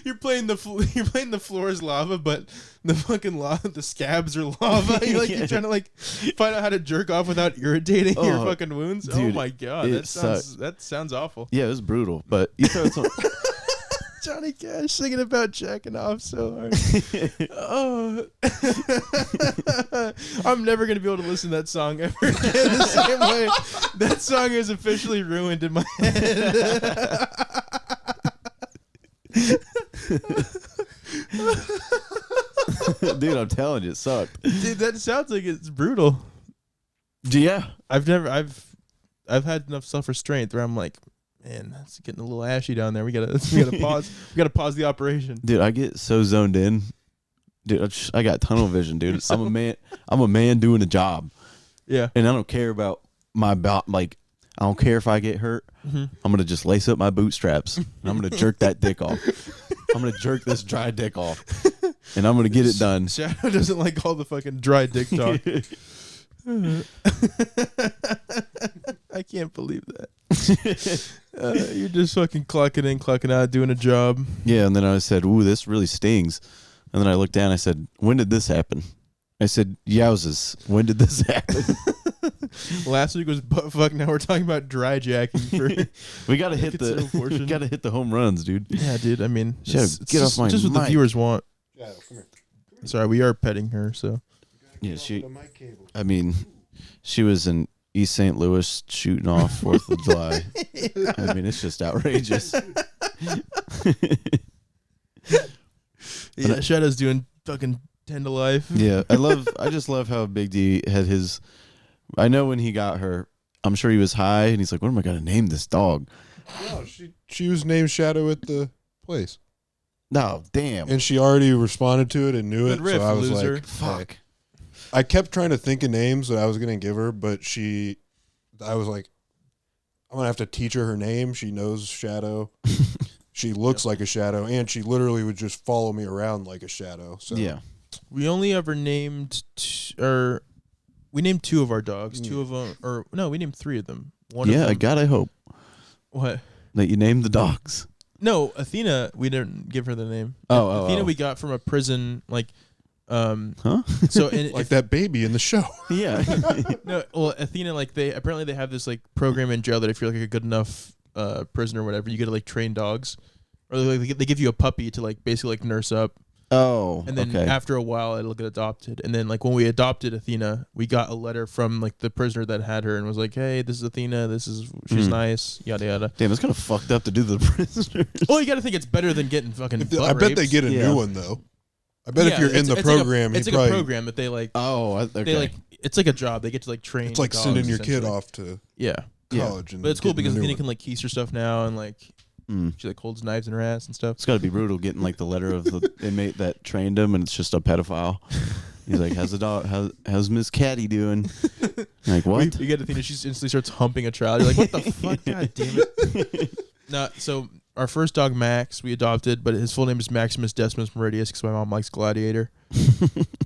S2: You're playing the floor is lava, but the fucking the scabs are lava. You're trying to like find out how to jerk off without irritating your fucking wounds.
S1: Dude,
S2: oh my god, that sounds awful.
S1: Yeah, it was brutal, but you throw some.
S2: Johnny Cash singing about jacking off so hard. Oh, I'm never gonna be able to listen to that song ever again the same way. That song is officially ruined in my head.
S1: Dude, I'm telling you, it sucked.
S2: Dude, that sounds like it's brutal.
S1: Yeah,
S2: I've had enough self-restraint where I'm like, man, it's getting a little ashy down there. We gotta pause. We gotta pause the operation.
S1: Dude, I get so zoned in. Dude, I got tunnel vision, dude. I'm a man doing a job.
S2: Yeah,
S1: and I don't care about my like. I don't care if I get hurt.
S2: Mm-hmm.
S1: I'm gonna just lace up my bootstraps and I'm gonna jerk that dick off. I'm gonna jerk this dry dick off, and I'm gonna get it done.
S2: Shadow doesn't like all the fucking dry dick talk. I can't believe that. You're just fucking clocking in, clocking out, doing a job.
S1: Yeah, and then I said, "Ooh, this really stings." And then I looked down. I said, "When did this happen?" I said, "Yowzes, when did this happen?"
S2: Last week was butt fuck. Now we're talking about dry jacking.
S1: We gotta hit the home runs, dude.
S2: Yeah, dude. I mean,
S1: it's just what the
S2: viewers want.
S3: Shadow, come here.
S2: Sorry, we are petting her, so.
S1: Yeah, I mean, she was in East St. Louis shooting off 4th of July. I mean, it's just outrageous.
S2: Yeah, Shadow's doing fucking 10 to life.
S1: Yeah, I just love how Big D had his. I know when he got her, I'm sure he was high, and he's like, "What am I gonna name this dog?"
S3: No, she was named Shadow at the place.
S1: No, damn.
S3: And she already responded to it and knew
S2: Good
S3: it.
S2: riff,
S3: So I was
S2: loser.
S3: like,
S1: Fuck.
S3: I kept trying to think of names that I was gonna give her, but I was like, I'm gonna have to teach her name. She knows Shadow. She looks like a shadow, and she literally would just follow me around like a shadow. So
S1: Yeah.
S2: We only ever named, we named 2 of our dogs. 2 of them, or no, we named 3 of them. One of them,
S1: God, I hope
S2: what?
S1: that you named the dogs.
S2: No, Athena, we didn't give her the name. Athena we got from a prison, like,
S1: Huh?
S2: so
S3: like that baby in the show.
S1: Yeah.
S2: No, well, Athena, like, they have this like program in jail that if you're like a good enough prisoner or whatever, you get to like train dogs, or like they give you a puppy to like basically like nurse up.
S1: Oh.
S2: And then
S1: okay.
S2: after a while, it'll get adopted. And then like when we adopted Athena, we got a letter from like the prisoner that had her and was like, "Hey, this is Athena. She's nice. Yada yada."
S1: Damn, it's kind of fucked up to do the prisoners.
S2: Well, you got to think it's better than getting fucking.
S3: I bet they get a new one though. I bet if you're in the program,
S2: it's like a program that they like.
S1: Oh, okay.
S2: They like it's like a job. They get to like train.
S3: It's like
S2: dogs,
S3: sending your kid off to college. And
S2: but it's cool because
S3: Athena
S2: Athena can like keys her stuff now and like she like holds knives in her ass and stuff.
S1: It's got to be brutal getting like the letter of the inmate that trained him, and it's just a pedophile. He's like, "How's the dog? How's Miss Catty doing?" You're like, what?
S2: We get Athena. She instantly starts humping a child. You're like, "What the fuck? God damn it!" No, so our first dog, Max, we adopted, but his full name is Maximus Decimus Meridius because my mom likes Gladiator.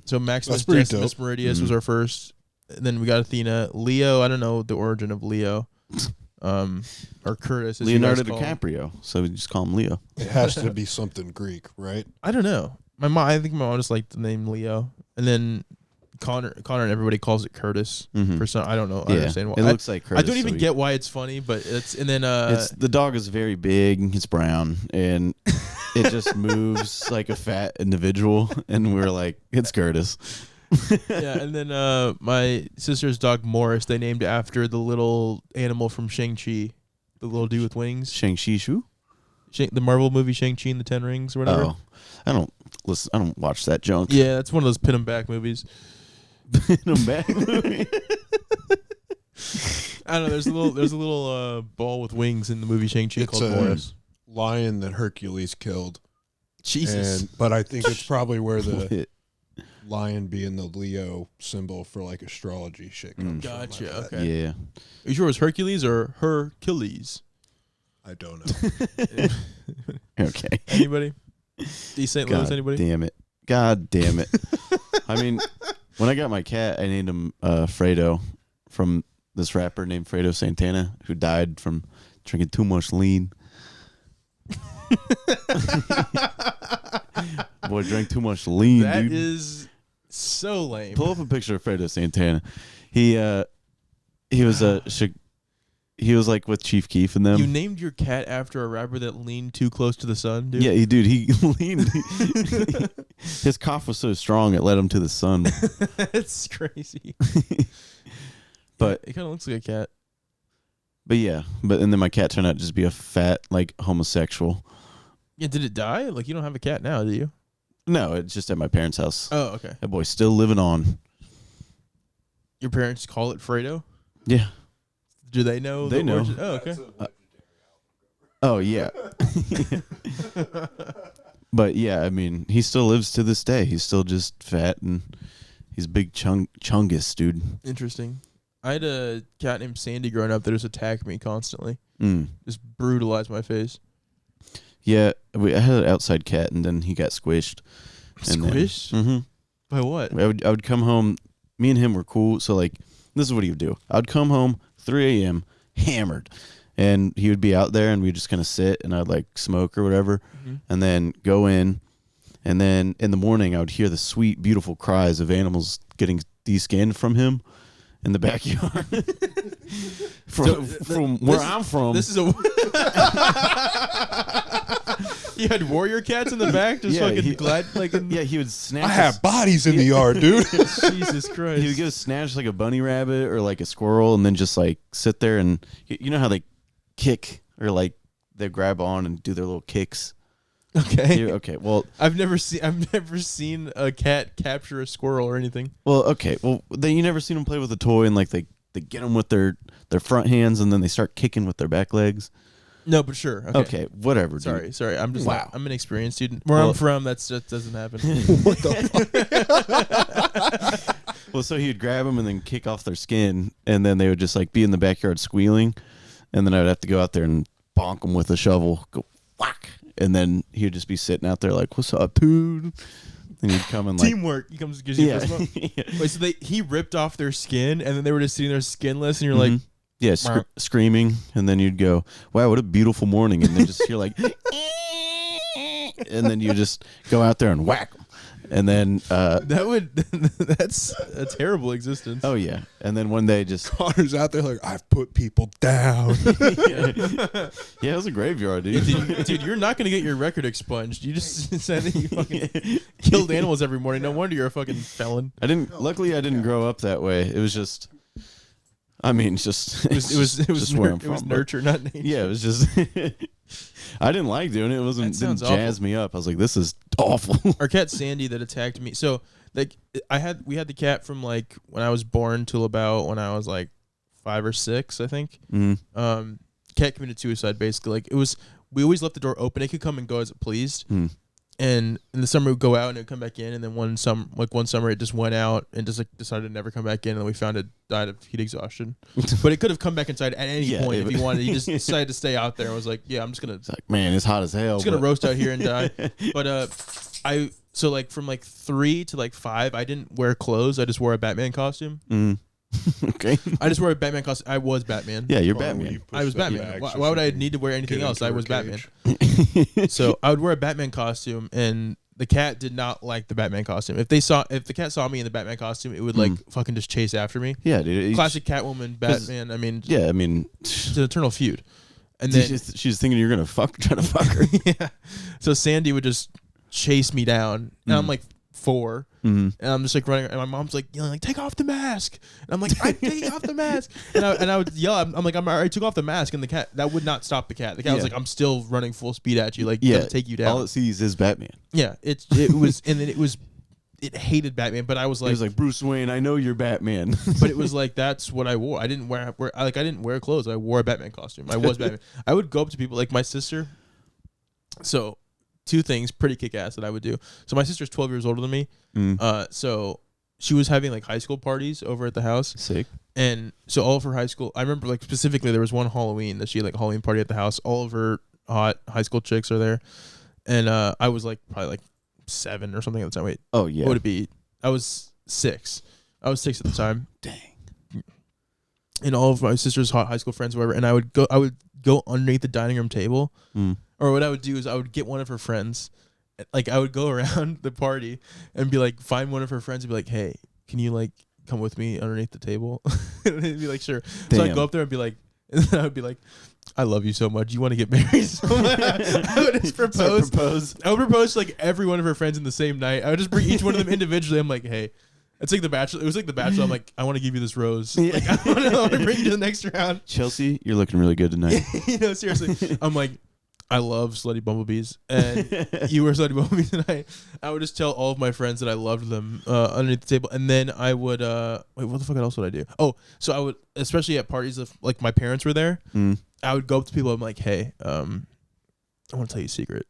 S2: So Maximus Decimus Meridius was our first. And then we got Athena. Leo, I don't know the origin of Leo. Or Curtis. As
S1: Leonardo DiCaprio. So we just call him Leo.
S3: It has to be something Greek, right?
S2: I don't know. I think my mom just liked the name Leo. And then Connor and everybody calls it Curtis. For some, I don't know. I understand why.
S1: It looks like Curtis.
S2: I don't even get why it's funny, but
S1: the dog is very big. It's brown and it just moves like a fat individual. And we're like, it's Curtis.
S2: Yeah, and then my sister's dog Morris, they named after the little animal from Shang-Chi, the little dude with wings.
S1: Shang-Chi Shu?
S2: The Marvel movie Shang-Chi and the Ten Rings or whatever.
S1: Oh, I don't watch that junk.
S2: Yeah, that's one of those pin 'em back movies.
S1: Pin 'em back movie.
S2: I don't know. There's a little ball with wings in the movie Shang-Chi called Morris.
S3: Lion that Hercules killed.
S2: Jesus.
S3: But I think it's probably where the lion being the Leo symbol for like astrology shit comes from.
S2: Gotcha. Okay.
S1: Yeah.
S2: Are you sure it was Hercules or Hercules?
S3: I don't know.
S2: Okay. Anybody? East St. Louis, anybody?
S1: Damn it. God damn it. I mean, when I got my cat, I named him Fredo from this rapper named Fredo Santana who died from drinking too much lean. Boy, drank too much lean, dude.
S2: That is so lame.
S1: Pull up a picture of Fredo Santana. He was like with Chief Keef and them.
S2: You named your cat after a rapper that leaned too close to the sun, dude?
S1: Yeah, he leaned. His cough was so strong it led him to the sun.
S2: That's crazy.
S1: But
S2: it kind of looks like a cat.
S1: But and then my cat turned out to just be a fat, like, homosexual.
S2: Yeah, did it die? Like, you don't have a cat now, do you?
S1: No, it's just at my parents' house.
S2: Oh, okay.
S1: That boy's still living on.
S2: Your parents call it Fredo?
S1: Yeah.
S2: Do they know?
S1: They know.
S2: Origin? Oh, okay.
S1: Oh, yeah. But, yeah, I mean, he still lives to this day. He's still just fat, and he's big chungus, dude.
S2: Interesting. I had a cat named Sandy growing up that just attacked me constantly. Just brutalized my face.
S1: Yeah, I had an outside cat, and then he got squished.
S2: Squished?
S1: Mm-hmm.
S2: By what?
S1: I would come home. Me and him were cool, so, like, this is what he would do. I'd come home 3 a.m. hammered, and he would be out there, and we'd just kind of sit, and I'd, like, smoke or whatever, and then go in, and then in the morning I would hear the sweet, beautiful cries of animals getting deskinned from him in the backyard. from where I'm from.
S2: This is a... You had warrior cats in the back, just fucking glad, like.
S1: He would snatch.
S3: I have bodies in the yard, dude.
S2: Jesus Christ.
S1: He would go snatch like a bunny rabbit or like a squirrel, and then just like sit there and you know how they kick or like they grab on and do their little kicks.
S2: Okay.
S1: Okay. Well,
S2: I've never seen a cat capture a squirrel or anything.
S1: Well, okay. Well, then you never seen them play with a toy and like they get them with their front hands and then they start kicking with their back legs.
S2: No, but sure.
S1: Okay, whatever.
S2: Sorry. I'm just I'm an experienced student.
S1: Well,
S2: Where I'm from, that just doesn't happen.
S3: What the fuck?
S1: Well, so he'd grab them and then kick off their skin, and then they would just like be in the backyard squealing, and then I'd have to go out there and bonk them with a shovel, go whack, and then he'd just be sitting out there like, "What's up, dude?" And he'd come and like
S2: teamwork. He comes gives you a fist bump. Wait, so he ripped off their skin, and then they were just sitting there skinless, and you're like.
S1: Yeah, screaming, and then you'd go, "Wow, what a beautiful morning!" And then just hear like, and then you just go out there and whack them, and then
S2: that's a terrible existence.
S1: Oh yeah, and then one day just
S3: Connor's out there like, I've put people down.
S1: Yeah, it was a graveyard, dude.
S2: Dude, you're not gonna get your record expunged. You just said that you fucking killed animals every morning. No wonder you're a fucking felon.
S1: Luckily, I didn't grow up that way. It was just. I mean, it was where I'm from.
S2: It was nurture, not nature.
S1: Yeah, it was just. I didn't like doing it. It didn't jazz me up. I was like, this is awful.
S2: Our cat Sandy that attacked me. So like we had the cat from like when I was born till about when I was like 5 or 6, I think. Cat committed suicide basically. Like we always left the door open. It could come and go as it pleased. And in the summer, we'd go out and it'd come back in. And then one summer, it just went out and just like decided to never come back in. And then we found it died of heat exhaustion. But it could have come back inside at any point if he wanted. He just decided to stay out there. I was like, yeah, I'm just gonna.
S1: It's like, man, it's hot as hell.
S2: Just gonna roast out here and die. But so like from like 3 to like 5, I didn't wear clothes. I just wore a Batman costume.
S1: Okay.
S2: I just wore a Batman costume. I was Batman.
S1: Yeah, you're Batman.
S2: I was Batman. Why would I need to wear anything else? I was Batman. So I would wear a Batman costume, and the cat did not like the Batman costume. If the cat saw me in the Batman costume, it would like fucking just chase after me.
S1: Yeah, dude.
S2: Classic Catwoman, Batman. I mean,
S1: yeah, I mean,
S2: it's an eternal feud. And then
S1: she's thinking you're gonna try to fuck her.
S2: Yeah. So Sandy would just chase me down, and I'm like 4, and I'm just like running, and my mom's like yelling, like, take off the mask, and I'm like, I'm taking off the mask, and I would yell, I'm like, I already took off the mask, and the cat, that would not stop the cat. The cat was like, I'm still running full speed at you, like, gonna take you down.
S1: All it sees is Batman.
S2: Yeah, it was, and then it hated Batman, but I was like,
S1: it was like, Bruce Wayne, I know you're Batman.
S2: But it was like, that's what I wore. I didn't wear I didn't wear clothes. I wore a Batman costume. I was Batman. I would go up to people like my sister. So 2 things pretty kick-ass that I would do. So my sister's 12 years older than me. So she was having like high school parties over at the house.
S1: Sick.
S2: And so all of her high school, I remember like specifically there was one Halloween that she had like a Halloween party at the house. All of her hot high school chicks are there. And I was like probably like 7 or something at the time. Wait.
S1: Oh yeah.
S2: What would it be? I was 6. I was 6 at the time.
S1: Dang.
S2: And all of my sister's hot high school friends, whatever. And I would go underneath the dining room table. Or what I would do is I would get one of her friends, like I would go around the party and be like, find one of her friends and be like, hey, can you like come with me underneath the table? And they'd be like, sure.
S1: Damn.
S2: So I'd go up there and be like, and then I would be like, I love you so much. You want to get married so much? I would just propose. I would propose to like every one of her friends in the same night. I would just bring each one of them individually. I'm like, hey, it's like The Bachelor. It was like The Bachelor. I'm like, I want to give you this rose.
S1: Yeah.
S2: Like, I want to bring you to the next round.
S1: Chelsea, you're looking really good tonight.
S2: Seriously. I'm like, I love Slutty Bumblebees, and you were Slutty Bumblebees tonight. I would just tell all of my friends that I loved them underneath the table, and then I would wait, what the fuck else would I do? Oh, so I would, especially at parties if like my parents were there, I would go up to people. I'm like, hey, I want to tell you a secret.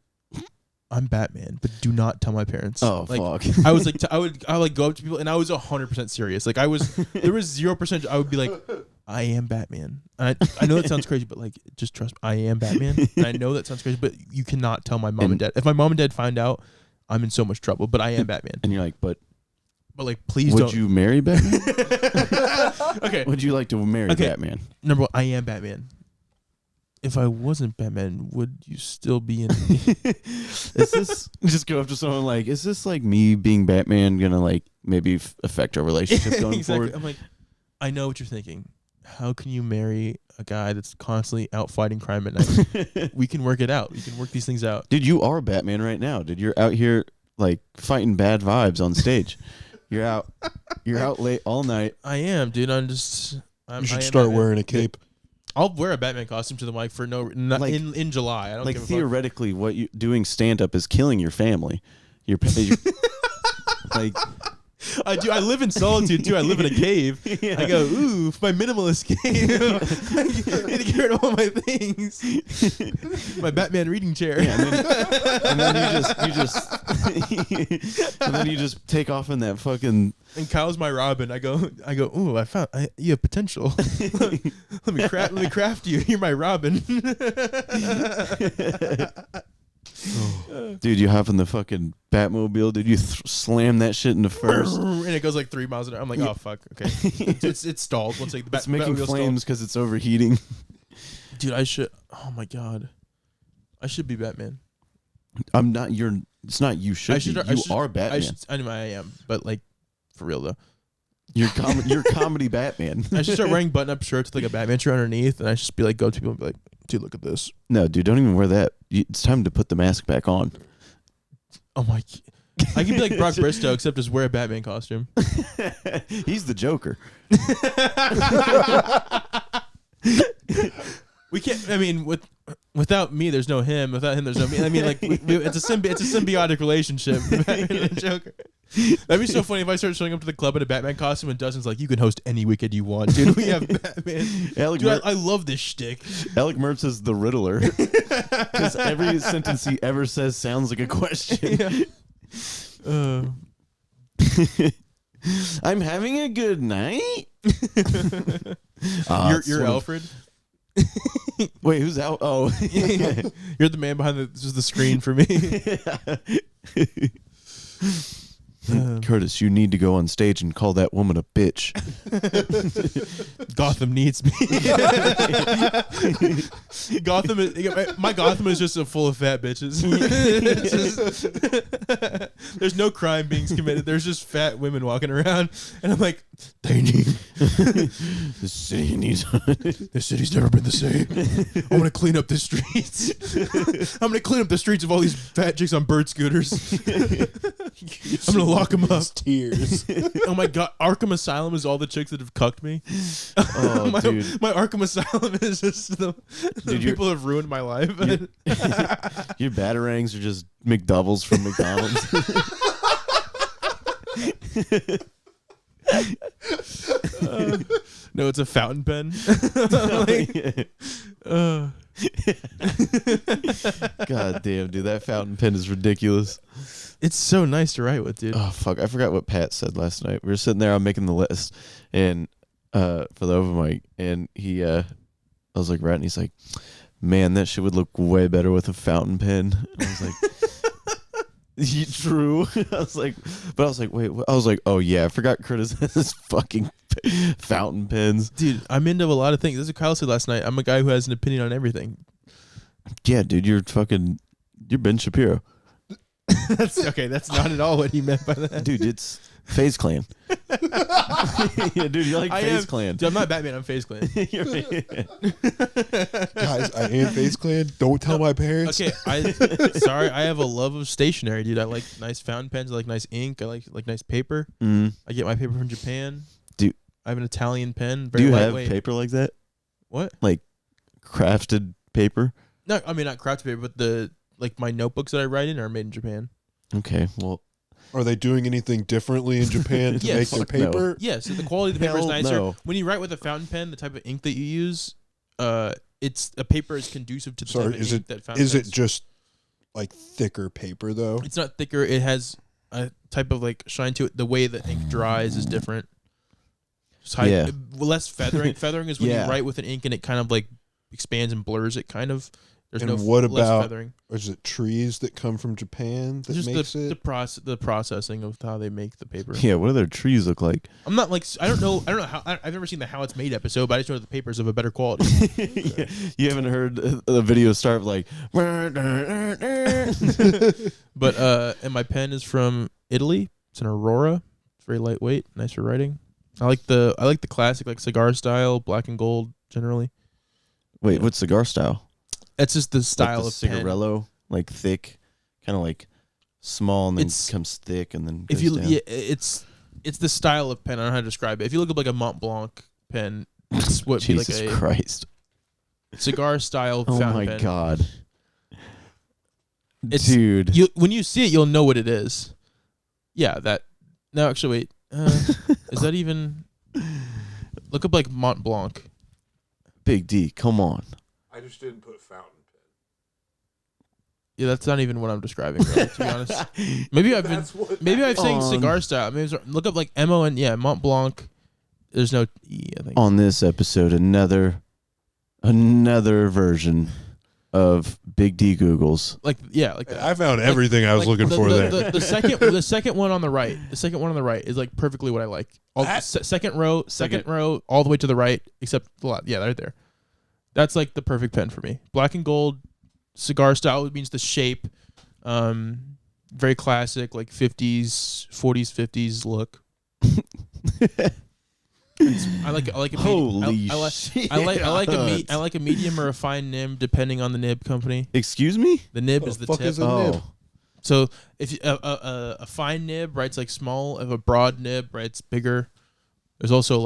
S2: I'm Batman, but do not tell my parents.
S1: Oh,
S2: like,
S1: fuck.
S2: I was like, I would like go up to people, and I was 100% serious. Like there was 0%. I would be like, I am Batman. I know that sounds crazy, but like, just trust me. I am Batman. And I know that sounds crazy, but you cannot tell my mom and dad. If my mom and dad find out, I'm in so much trouble. But I am Batman.
S1: And you're like, but
S2: like, please
S1: would
S2: don't.
S1: you marry Batman?
S2: Okay.
S1: Would you like to marry Batman?
S2: Number 1, I am Batman. If I wasn't Batman, would you still be in me?
S1: Is this just go up to someone like, is this like me being Batman gonna like maybe affect our relationship going
S2: Exactly.
S1: forward?
S2: I'm like, I know what you're thinking. How can you marry a guy that's constantly out fighting crime at night? We can work it out. We can work these things out.
S1: Dude, you are Batman right now. Dude, you're out here like fighting bad vibes on stage. You're out late all night.
S2: I am, dude.
S3: You should start wearing a cape.
S2: I'll wear a Batman costume to the mic for in July. I don't
S1: like
S2: give a
S1: theoretically, what you doing stand up is killing your family. You're like.
S2: I do. I live in solitude too. I live in a cave. Yeah. I go, ooh, my minimalist cave. I need to get rid of all my things. My Batman reading chair. Yeah,
S1: and then you just take off in that fucking.
S2: And Kyle's my Robin. I go. Ooh, you have potential. let me craft you. You're my Robin.
S1: Dude, you hop in the fucking Batmobile. Dude, you slam that shit into first,
S2: and it goes like 3 miles an hour. I'm like, oh fuck, okay, it's stalled. Once like
S1: it's making flames because it's overheating.
S2: Dude, I should. Oh my god, I should be Batman.
S1: I'm not. It's not. You should. You are Batman.
S2: I know I am, but like for real though.
S1: You're comedy Batman.
S2: I should start wearing button-up shirts with like a Batman shirt underneath, and I should just be like, go to people and be like, dude, look at this.
S1: No, dude, don't even wear that. It's time to put the mask back on.
S2: Oh my! I could be like Brock Bristow, except just wear a Batman costume.
S1: He's the Joker.
S2: We can't. I mean, without me, there's no him. Without him, there's no me. I mean, like it's a symbiotic relationship. Batman and Joker. That'd be so funny if I start showing up to the club in a Batman costume and Dustin's like, you can host any weekend you want, dude. We have Batman. Dude, I love this shtick.
S1: Alec Mertz is the Riddler. Because every sentence he ever says sounds like a question.
S2: Yeah.
S1: I'm having a good night.
S2: You're Alfred?
S1: Wait, who's Al? Oh.
S2: You're the man behind the screen for me.
S1: Curtis, you need to go on stage and call that woman a bitch.
S2: Gotham needs me. My Gotham is just full of fat bitches. There's no crime being committed. There's just fat women walking around, and I'm like, they need.
S1: The city needs.
S2: The city's never been the same. I'm gonna clean up the streets. I'm gonna clean up the streets of all these fat chicks on bird scooters. I'm gonna lock them up.
S3: Tears.
S2: Oh my god, Arkham Asylum is all the chicks that have cucked me.
S1: Oh, dude.
S2: My Arkham Asylum is just the people who have ruined my life.
S1: Your batarangs are just McDoubles from McDonald's.
S2: No, it's a fountain pen.
S1: God damn, dude, that fountain pen is ridiculous.
S2: It's so nice to write with, dude.
S1: Oh fuck, I forgot what Pat said last night. We were sitting there, I'm making the list, and for the open mic, and I was like, right, and he's like, man, that shit would look way better with a fountain pen. And I was like, true. I was like, wait, what? I was like, oh yeah, I forgot Curtis has fucking fountain pens.
S2: Dude, I'm into a lot of things. This is what Kyle said last night. I'm a guy who has an opinion on everything.
S1: Yeah, dude, you're Ben Shapiro.
S2: That's not at all what he meant by that.
S1: Dude, it's FaZe Clan. Yeah, dude, you're like FaZe Clan.
S2: Dude, I'm not Batman, I'm FaZe Clan.
S3: Guys, I am FaZe Clan. Don't tell my parents.
S2: Okay, I have a love of stationery, dude. I like nice fountain pens, I like nice ink, I like nice paper. I get my paper from Japan.
S1: Dude,
S2: I have an Italian pen, very
S1: do you
S2: lightweight.
S1: have paper like that?
S2: What?
S1: Like crafted paper?
S2: No, I mean not crafted paper, but my notebooks that I write in are made in Japan.
S1: Okay, well,
S3: are they doing anything differently in Japan to make their paper?
S1: No.
S2: Yes, the quality of the paper is
S1: Hell
S2: nicer.
S1: no.
S2: When you write with a fountain pen, the type of ink that you use, it's a paper is conducive to the type of ink that fountain
S3: is
S2: pens.
S3: it just like thicker paper though?
S2: It's not thicker. It has a type of shine to it. The way the ink dries is different.
S1: Yeah.
S2: Less feathering. Feathering is when
S1: Yeah.
S2: you write with an ink and it kind of expands and blurs it kind of. There's
S3: And
S2: no
S3: what
S2: less
S3: about-
S2: feathering.
S3: Or is it trees that come from Japan that
S2: Just
S3: makes it?
S2: the processing of how they make the paper.
S1: yeah, what do their trees look like?
S2: I'm not I don't know how I've never seen the how it's made episode, but I just know the papers of a better quality.
S1: Yeah, you haven't heard the video start like.
S2: But and my pen is from Italy. It's an Aurora. It's very lightweight, nice for writing. I like the classic cigar style, black and gold generally.
S1: Wait, what's cigar style?
S2: That's just the style
S1: like the
S2: of pen.
S1: cigarello, like thick, kind of like small, and then
S2: It's-
S1: becomes thick, and then
S2: If
S1: goes
S2: you
S1: down.
S2: yeah, it's the style of pen. I don't know how to describe it. If you look up a Mont Blanc pen, it's what be
S1: Jesus
S2: a
S1: Christ!
S2: cigar style
S1: Oh
S2: fountain
S1: my
S2: pen.
S1: God,
S2: It's-
S1: dude!
S2: When you see it, you'll know what it is. Yeah, that. No, actually, wait. Is that even? Look up Mont Blanc.
S1: Big D, come on.
S3: I just didn't put fountain pen.
S2: Yeah, that's not even what I'm describing. Really, to be honest, maybe I've saying cigar style. Maybe look up MON. Yeah, Mont Blanc. There's no E. I think.
S1: On this episode, another version of Big D Googles.
S2: Like that.
S3: I found everything I was looking for there.
S2: The second one on the right. The second one on the right is perfectly what I like. Second row, all the way to the right, except the lot. Yeah, right there. That's the perfect pen for me. Black and gold, cigar style means the shape. Very classic, 40s, 50s look. I like a
S1: Holy
S2: shit! I like a medium or a fine nib, depending on the nib company.
S1: Excuse me?
S2: The nib is the
S3: fuck
S2: tip.
S3: is a nib?
S2: So if a fine nib writes small, if a broad nib writes bigger. There's also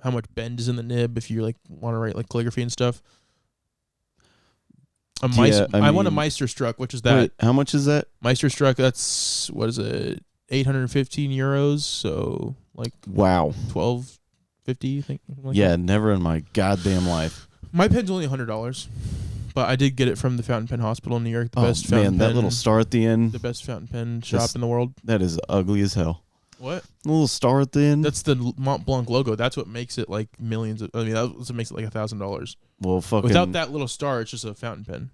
S2: how much bend is in the nib if you want to write calligraphy and stuff. I want a
S1: mean-
S2: Meisterstruck, which is that
S1: Wait, how much is that?
S2: Meisterstruck. That's what is it? 815 euros, so like
S1: Wow.
S2: 12.50, I think. Like
S1: Yeah,
S2: that.
S1: never in my goddamn life.
S2: My pen's only $100, but I did get it from the Fountain Pen Hospital in New York, the best fountain pen.
S1: That little star at the end.
S2: The best fountain pen shop in the world.
S1: That is ugly as hell.
S2: What?
S1: The little star at the end.
S2: That's the Mont Blanc logo. That's what makes it like millions. That's what makes it like $1,000.
S1: Well, fucking.
S2: Without that little star, it's just a fountain pen.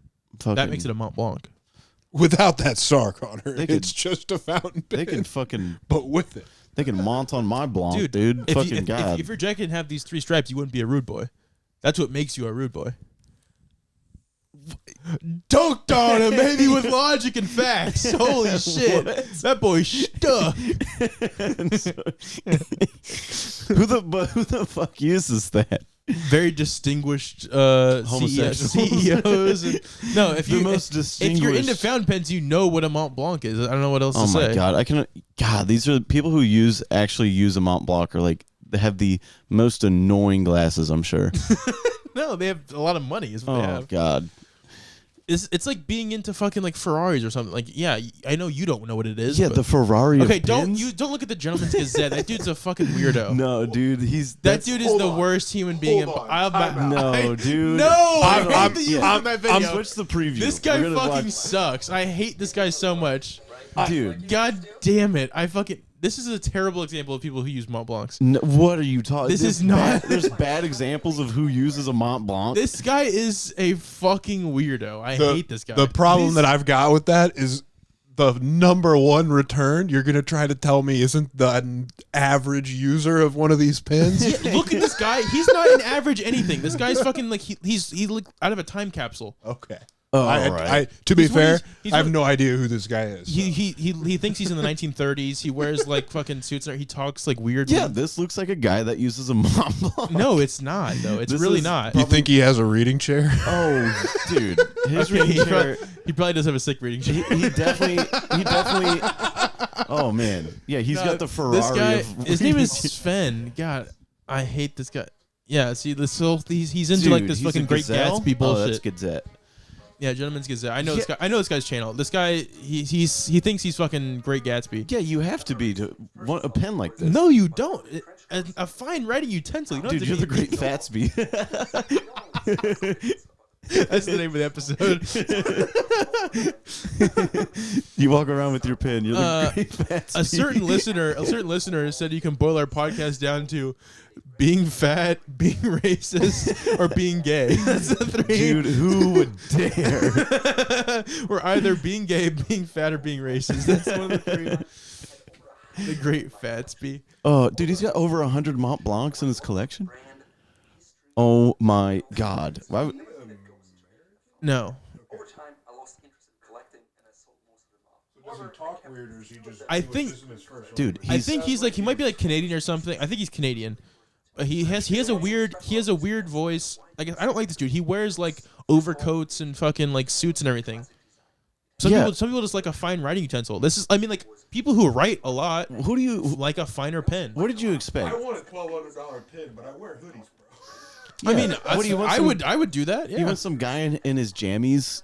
S2: That makes it a Mont Blanc.
S3: Without that star, Connor,
S1: it's
S3: just a fountain pen.
S1: They can fucking.
S3: But with it.
S1: They can mont on my Blanc, dude.
S2: If your jacket didn't have these 3 stripes, you wouldn't be a rude boy. That's what makes you a rude boy. Dunked on him, maybe with logic and facts. Holy shit. That boy stuck.
S1: Who the fuck uses that?
S2: Very distinguished
S1: Homosexual.
S2: CEOs. If you're into fountain pens, you know what a Mont Blanc is. I don't know what else to say.
S1: Oh my god, these are people who actually use a Mont Blanc, or like they have the most annoying glasses, I'm sure.
S2: No, they have a lot of money is what they have.
S1: Oh god.
S2: It's like being into fucking like Ferraris or something. Like, yeah, I know you don't know what it is.
S1: Yeah, the Ferrari.
S2: Okay,
S1: of
S2: don't
S1: pins?
S2: look at the Gentleman's Gazette. That dude's a fucking weirdo.
S1: No, dude,
S2: that dude is the worst human being.
S1: Dude. No,
S2: I'm
S1: switch the preview.
S2: This guy fucking sucks. I hate this guy so much,
S1: dude.
S2: God damn it! This is a terrible example of people who use Mont Blancs.
S1: No, what are you talking?
S2: This is not.
S1: There's bad examples of who uses a Mont Blanc.
S2: This guy is a fucking weirdo. I hate this guy.
S3: The problem that I've got with that is the number one return. You're gonna try to tell me isn't the average user of one of these pens?
S2: Yeah, look at this guy. He's not an average anything. This guy's fucking like he's like out of a time capsule.
S3: Okay.
S1: Right.
S3: To be fair,
S2: he's
S3: I have no idea who this guy is.
S2: He thinks he's in the 1930s. He wears like fucking suits. He talks like weirdly.
S1: Yeah, this looks like a guy that uses a Mont Blanc.
S2: No, it's not though. It's really not.
S3: You think he has a reading chair?
S1: Oh, dude, his reading chair.
S2: He probably does have a sick reading chair.
S1: He definitely. Oh man, yeah, he's got the Ferrari.
S2: This guy, his name is Sven. God, I hate this guy. Yeah, see this whole he's into like this fucking Great Gatsby bullshit.
S1: Oh, that's Gazette.
S2: Yeah, Gentleman's Gazette. I know this guy. I know this guy's channel. This guy, he thinks he's fucking Great Gatsby.
S1: Yeah, you have to be to want a pen like this.
S2: No, you don't. A fine writing utensil. You don't
S1: Dude, you're the Great Fatsby.
S2: That's the name of the
S1: episode. You walk around with your pen. You're the Great Fatsby.
S2: A certain listener said you can boil our podcast down to being fat, being racist, or being gay. That's the 3.
S1: Dude, who would dare?
S2: We're either being gay, being fat, or being racist. That's one of the 3. The Great Fatsby.
S1: Oh, dude, he's got over 100 Mont Blancs in his collection. Oh my God! Why would...
S2: No.
S4: Over time, I lost interest in collecting, and I sold most of them off.
S3: So doesn't talk weird, or is he just?
S2: I think,
S1: dude,
S2: I think he's like he might be like Canadian or something. I think he's Canadian. He has a weird voice. I don't like this dude. He wears like overcoats and fucking like suits and everything. Some people just like a fine writing utensil. Like people who write a lot.
S1: Who do you
S2: like a finer pen?
S1: What did you expect?
S3: I don't want a $1,200 pen, but I wear hoodies, bro.
S2: Yeah. I mean, what do you want? I would do that. Yeah.
S1: You want some guy in his jammies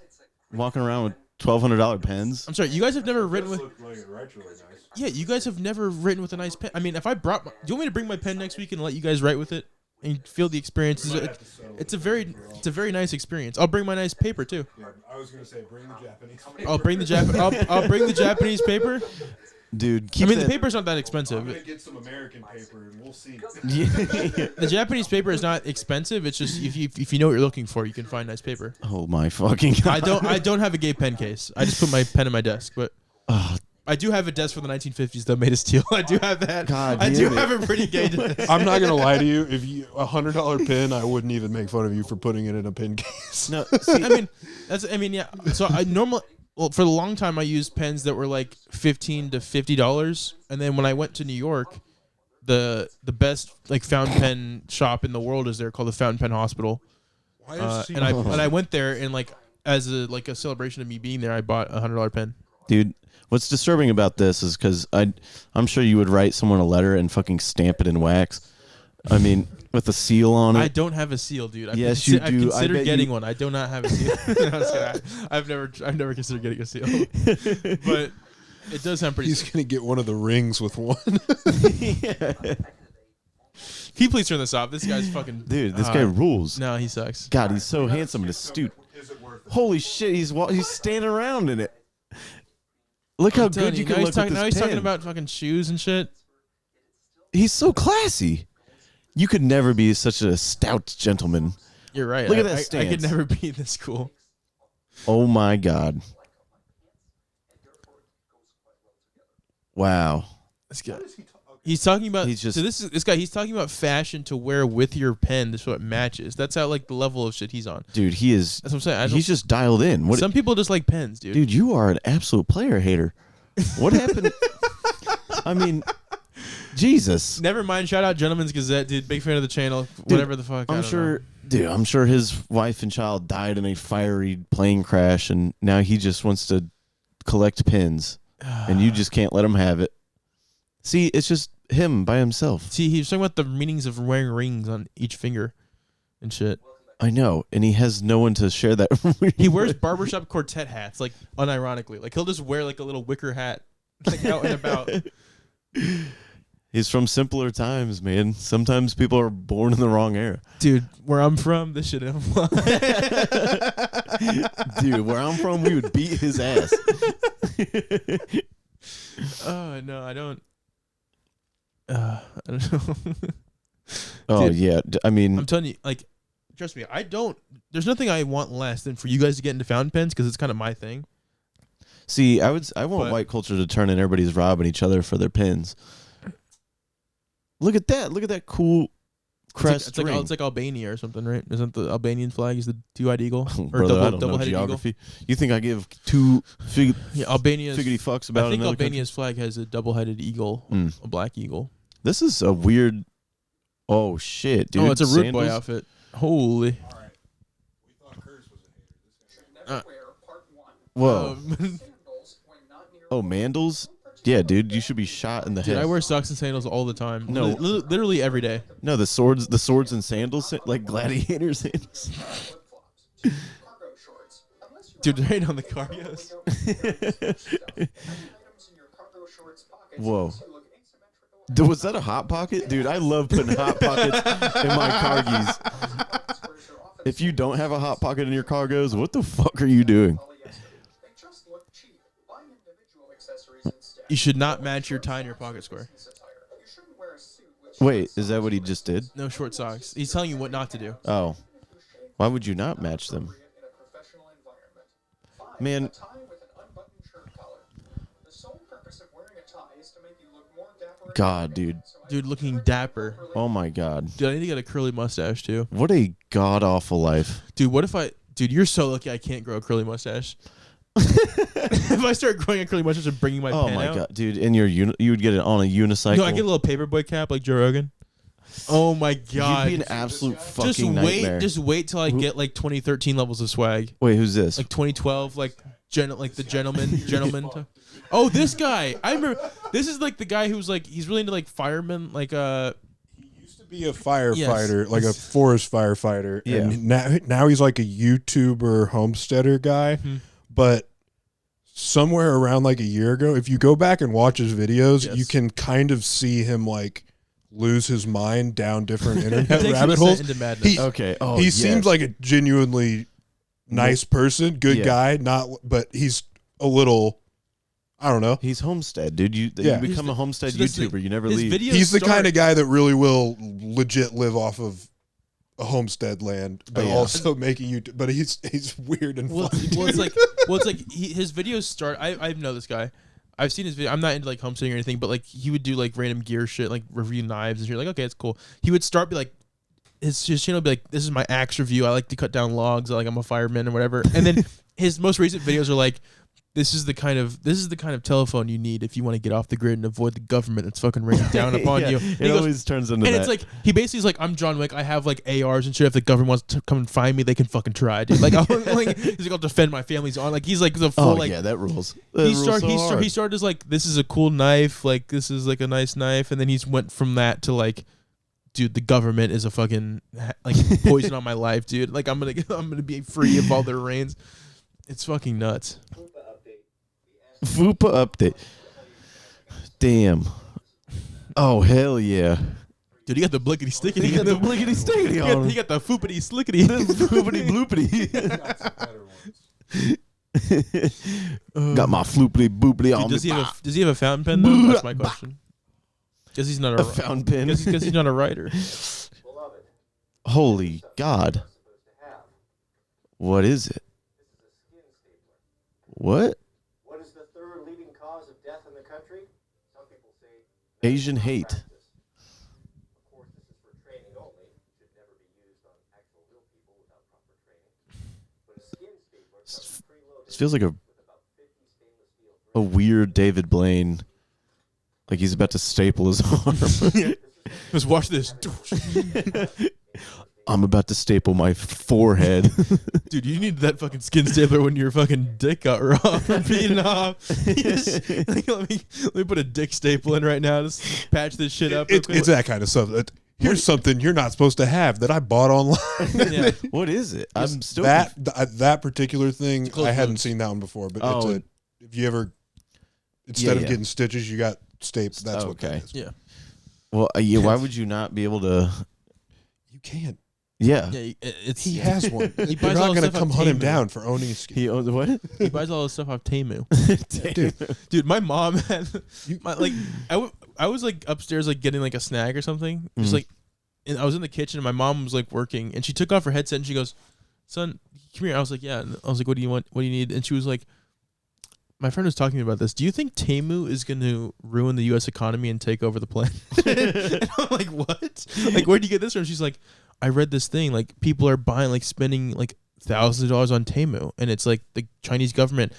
S1: walking around with $1,200 pens?
S2: I'm sorry, you guys have never written with.
S3: Like it writes really nice.
S2: Yeah, you guys have never written with a nice pen. I mean, if I brought, do you want me to bring my pen next week and let you guys write with it and feel the experience? It's a very nice experience. I'll bring my nice paper too.
S3: Yeah, I was gonna say bring the Japanese paper.
S2: I'll bring the Japanese paper.
S1: Dude,
S2: the paper's not that expensive.
S3: I'm gonna get some American paper and we'll see.
S2: The Japanese paper is not expensive. It's just if you know what you're looking for, you can find nice paper.
S1: Oh my fucking God.
S2: I don't have a gay pen case. I just put my pen in my desk, but I do have a desk from the 1950s that made of steel. I do have that.
S1: God,
S2: I do have a pretty gay desk.
S3: I'm not gonna lie to you. If you $100 pen, I wouldn't even make fun of you for putting it in a pen case.
S1: No, see,
S2: yeah. So for a long time I used pens that were like $15 to $50, and then when I went to New York, the best like fountain pen shop in the world is there, called the Fountain Pen Hospital. And I went there, and like as a celebration of me being there, I bought a $100 pen.
S1: Dude, what's disturbing about this is because I'm sure you would write someone a letter and fucking stamp it in wax. I mean, with a seal on it.
S2: I don't have a seal, dude.
S1: Yes, you do.
S2: I've considered getting one. I do not have a seal. No, I've never considered getting a seal. But It does sound pretty
S3: He's
S2: sick.
S3: gonna get one of the rings with one.
S2: Can you please turn this off? This guy's fucking...
S1: Dude, this guy rules.
S2: No, he sucks.
S1: God, he's so handsome and astute. Holy shit, he's standing around in it. Look how good you can look with this
S2: Now he's talking
S1: pen.
S2: about fucking shoes and shit.
S1: He's so classy. You could never be such a stout gentleman.
S2: You're right.
S1: Look at that
S2: I could
S1: stance.
S2: never be this cool.
S1: Oh my God. Wow.
S2: This guy. He's talking about.
S1: He's just-
S2: so this guy. He's talking about fashion to wear with your pen, so it matches. That's how like the level of shit he's on.
S1: Dude, he is.
S2: That's what I'm saying. I don't-
S1: He's just dialed in. What?
S2: Some people just like pens, dude.
S1: Dude, you are an absolute player hater. What happened? I mean, Jesus.
S2: Never mind. Shout out Gentleman's Gazette, dude. Big fan of the channel. Whatever the fuck. I
S1: I'm
S2: don't
S1: sure,
S2: know.
S1: dude. I'm sure his wife and child died in a fiery plane crash, and now he just wants to collect pins, and you just can't let him have it. See, it's just him by himself.
S2: See, he was talking about the meanings of wearing rings on each finger and shit.
S1: I know, and he has no one to share that.
S2: He wears barbershop quartet hats, like unironically. Like he'll just wear like a little wicker hat, like out and about.
S1: He's from simpler times, man. Sometimes people are born in the wrong era.
S2: Dude, where I'm from, this shit don't fly.
S1: Dude, where I'm from, we would beat his ass.
S2: Oh no, I don't. I don't know.
S1: Oh
S2: Dude,
S1: yeah, I mean,
S2: I'm telling you, like, trust me, I don't. There's nothing I want less than for you guys to get into fountain pens because it's kind of my thing.
S1: see, I want
S2: But-
S1: white culture to turn and everybody's robbing each other for their pins. Look at that! Look at that cool crest ring.
S2: It's like Albania or something, right? Isn't the Albanian flag is the two-eyed eagle or
S1: Brother, I don't know
S2: double-headed eagle?
S1: geography. You think I give two
S2: Yeah, Albania's.
S1: figgity fucks about
S2: I think
S1: another country?
S2: Albania's flag has a double-headed eagle,
S1: Mm.
S2: a black eagle.
S1: This is a weird. Oh shit, dude!
S2: Oh, it's a rude boy
S1: Sandals?
S2: outfit. Holy.
S4: Never wear part 1.
S1: Whoa!
S4: Sandals when not near
S1: Oh, mandals? Yeah, dude, you should be shot in the
S2: Dude,
S1: head.
S2: I wear socks and sandals all the time.
S1: No.
S2: Literally every day.
S1: No, the swords and sandals, like gladiator sandals.
S4: flip-flops. Cargo shorts. Unless you
S2: Dude, right on the cargos.
S4: items in your cargo shorts pockets
S1: Whoa.
S4: makes you look asymmetrical.
S1: Was that a hot pocket? Dude, I love putting hot pockets in my cargies. If you don't have a hot pocket in your cargos, what the fuck are you doing?
S4: Polyester. They just look cheap. Buy individual accessories instead.
S2: You should not match your tie in your pocket square.
S4: You shouldn't wear a suit with
S1: Wait, is that what he just did?
S2: No short socks. He's telling you what not to do.
S1: Oh. Why would you not match them?
S4: in a professional environment. 5.
S1: Man.
S4: A tie with an unbuttoned shirt collar. The sole purpose of wearing a tie is to make you look more dapper. and
S1: God,
S4: elevated.
S1: dude.
S4: So I
S2: Dude, looking dapper.
S1: Oh my god.
S2: Dude, I need to get a curly mustache too.
S1: What a god awful life.
S2: Dude, what if I... Dude, you're so lucky I can't grow a curly mustache. If I start growing a curly mustache and bringing my
S1: Oh
S2: pen
S1: my
S2: out.
S1: god, dude, in your you would get it on a unicycle.
S2: No, I get a little paperboy cap like Joe Rogan. Oh my god.
S1: You'd be an absolute fucking
S2: just wait,
S1: nightmare.
S2: just wait till I get like 2013 levels of swag.
S1: Wait, who's this?
S2: Like 2012, like the gentleman. Oh, this guy. I remember. This is like the guy who's like he's really into like firemen, like
S3: Used to be a firefighter, like a forest firefighter,
S1: Yeah.
S3: and now he's like a YouTuber homesteader guy.
S2: Mm-hmm.
S3: But somewhere around like a year ago, if you go back and watch his videos,
S2: Yes.
S3: you can kind of see him like lose his mind down different
S2: he
S3: internet
S2: takes
S3: rabbit
S2: a
S3: holes.
S2: descent into madness.
S3: He-
S1: Okay. Oh,
S3: he
S1: yes.
S3: seems like a genuinely nice person, good
S1: Yeah.
S3: guy. But he's a little, I don't know.
S1: He's Homestead, dude. You
S3: Yeah.
S1: become a Homestead
S2: so this is-
S1: YouTuber. You never
S2: his
S1: leave.
S2: videos
S3: He's the
S2: start-
S3: kind of guy that really will legit live off of a homestead land, but
S1: yeah.
S3: also make a YouTube. But he's weird and
S2: Well,
S3: funny.
S2: well, it's like his videos start. I know this guy. I've seen his video. I'm not into like homesteading or anything, but like he would do like random gear shit, like review knives and shit. Like, okay, it's cool. He would start be like, his channel would be like, this is my axe review. I like to cut down logs. Like I'm a fireman or whatever. And then his most recent videos are like, this is the kind of telephone you need if you want to get off the grid and avoid the government that's fucking raining down upon
S1: Yeah,
S2: you.
S1: It
S2: And he goes,
S1: always turns into
S2: and
S1: that.
S2: it's like he basically is like, I'm John Wick. I have like ARs and shit. If the government wants to come and find me, they can fucking try, dude. Like, he's like, I'll defend my family's on. Like, he's like the full
S1: oh
S2: like.
S1: yeah, that rules. That
S2: He
S1: rules
S2: started.
S1: so hard.
S2: He started as like, this is a cool knife. Like, this is like a nice knife, and then he's went from that to like, dude, the government is a fucking like poison on my life, dude. Like, I'm gonna be free of all their reigns. It's fucking nuts.
S1: FUPA update. Damn. Oh, hell yeah.
S2: Dude, he got the blickety stickety.
S1: He got the blickety stickety on him.
S2: He got the foopity slickety.
S1: Floopity bloopity.
S3: Got some better ones.
S1: Got my floopity boopity on
S2: Does
S1: me.
S2: he have a fountain pen though? That's my question. Because he's not
S1: A fountain pen.
S2: Because he's not a writer.
S4: Beloved,
S1: Holy God.
S4: supposed to have.
S1: What is it?
S4: This is a skin stapler.
S1: What?
S4: What is the third leading cause of death in the country? Some people say
S1: Asian hate.
S4: practice. Of course, this is for training only. It should never be used on actual real people without proper training. But a skin stapler comes preloaded
S1: This feels like
S4: with about 50 stainless steel
S1: a weird David Blaine. Like he's about to staple his arm.
S2: Just watch this.
S1: I'm about to staple my forehead.
S2: Dude, you need that fucking skin stapler when your fucking dick got raw from beating off. Like, let me put a dick staple in right now. Just patch this shit up.
S3: It's that kind of stuff. Here's something you're not supposed to have that I bought online.
S2: Yeah.
S1: What is it? I'm still
S3: that particular thing,
S2: close
S3: I hadn't
S2: wounds.
S3: seen that one before. But
S1: Oh.
S3: if you ever, instead of
S1: yeah.
S3: getting stitches, you got staples. That's what
S1: Okay.
S3: that is.
S2: Yeah.
S1: Well, yeah. Why would you not be able to?
S3: You can't.
S1: Yeah.
S2: Yeah, it's
S3: He has one.
S2: He
S3: You're
S2: buys all
S3: not
S2: the
S3: going to
S2: stuff
S3: come
S2: on
S3: hunt him
S2: Temu.
S3: down for owning a skin.
S1: He owns what?
S2: He buys all this stuff off Temu.
S3: Dude,
S2: Dude, my mom had I was like upstairs like getting like a snack or something. Just
S1: Mhm.
S2: like and I was in the kitchen and my mom was like working and she took off her headset and she goes, "Son, come here." I was like, "Yeah." And I was like, "What do you want? What do you need?" And she was like, "My friend was talking to me about this. Do you think Temu is going to ruin the US economy and take over the planet?" And I'm like, "What? Like where do you get this from?" She's like, "I read this thing like people are buying like spending like thousands of dollars on Temu and it's like the Chinese government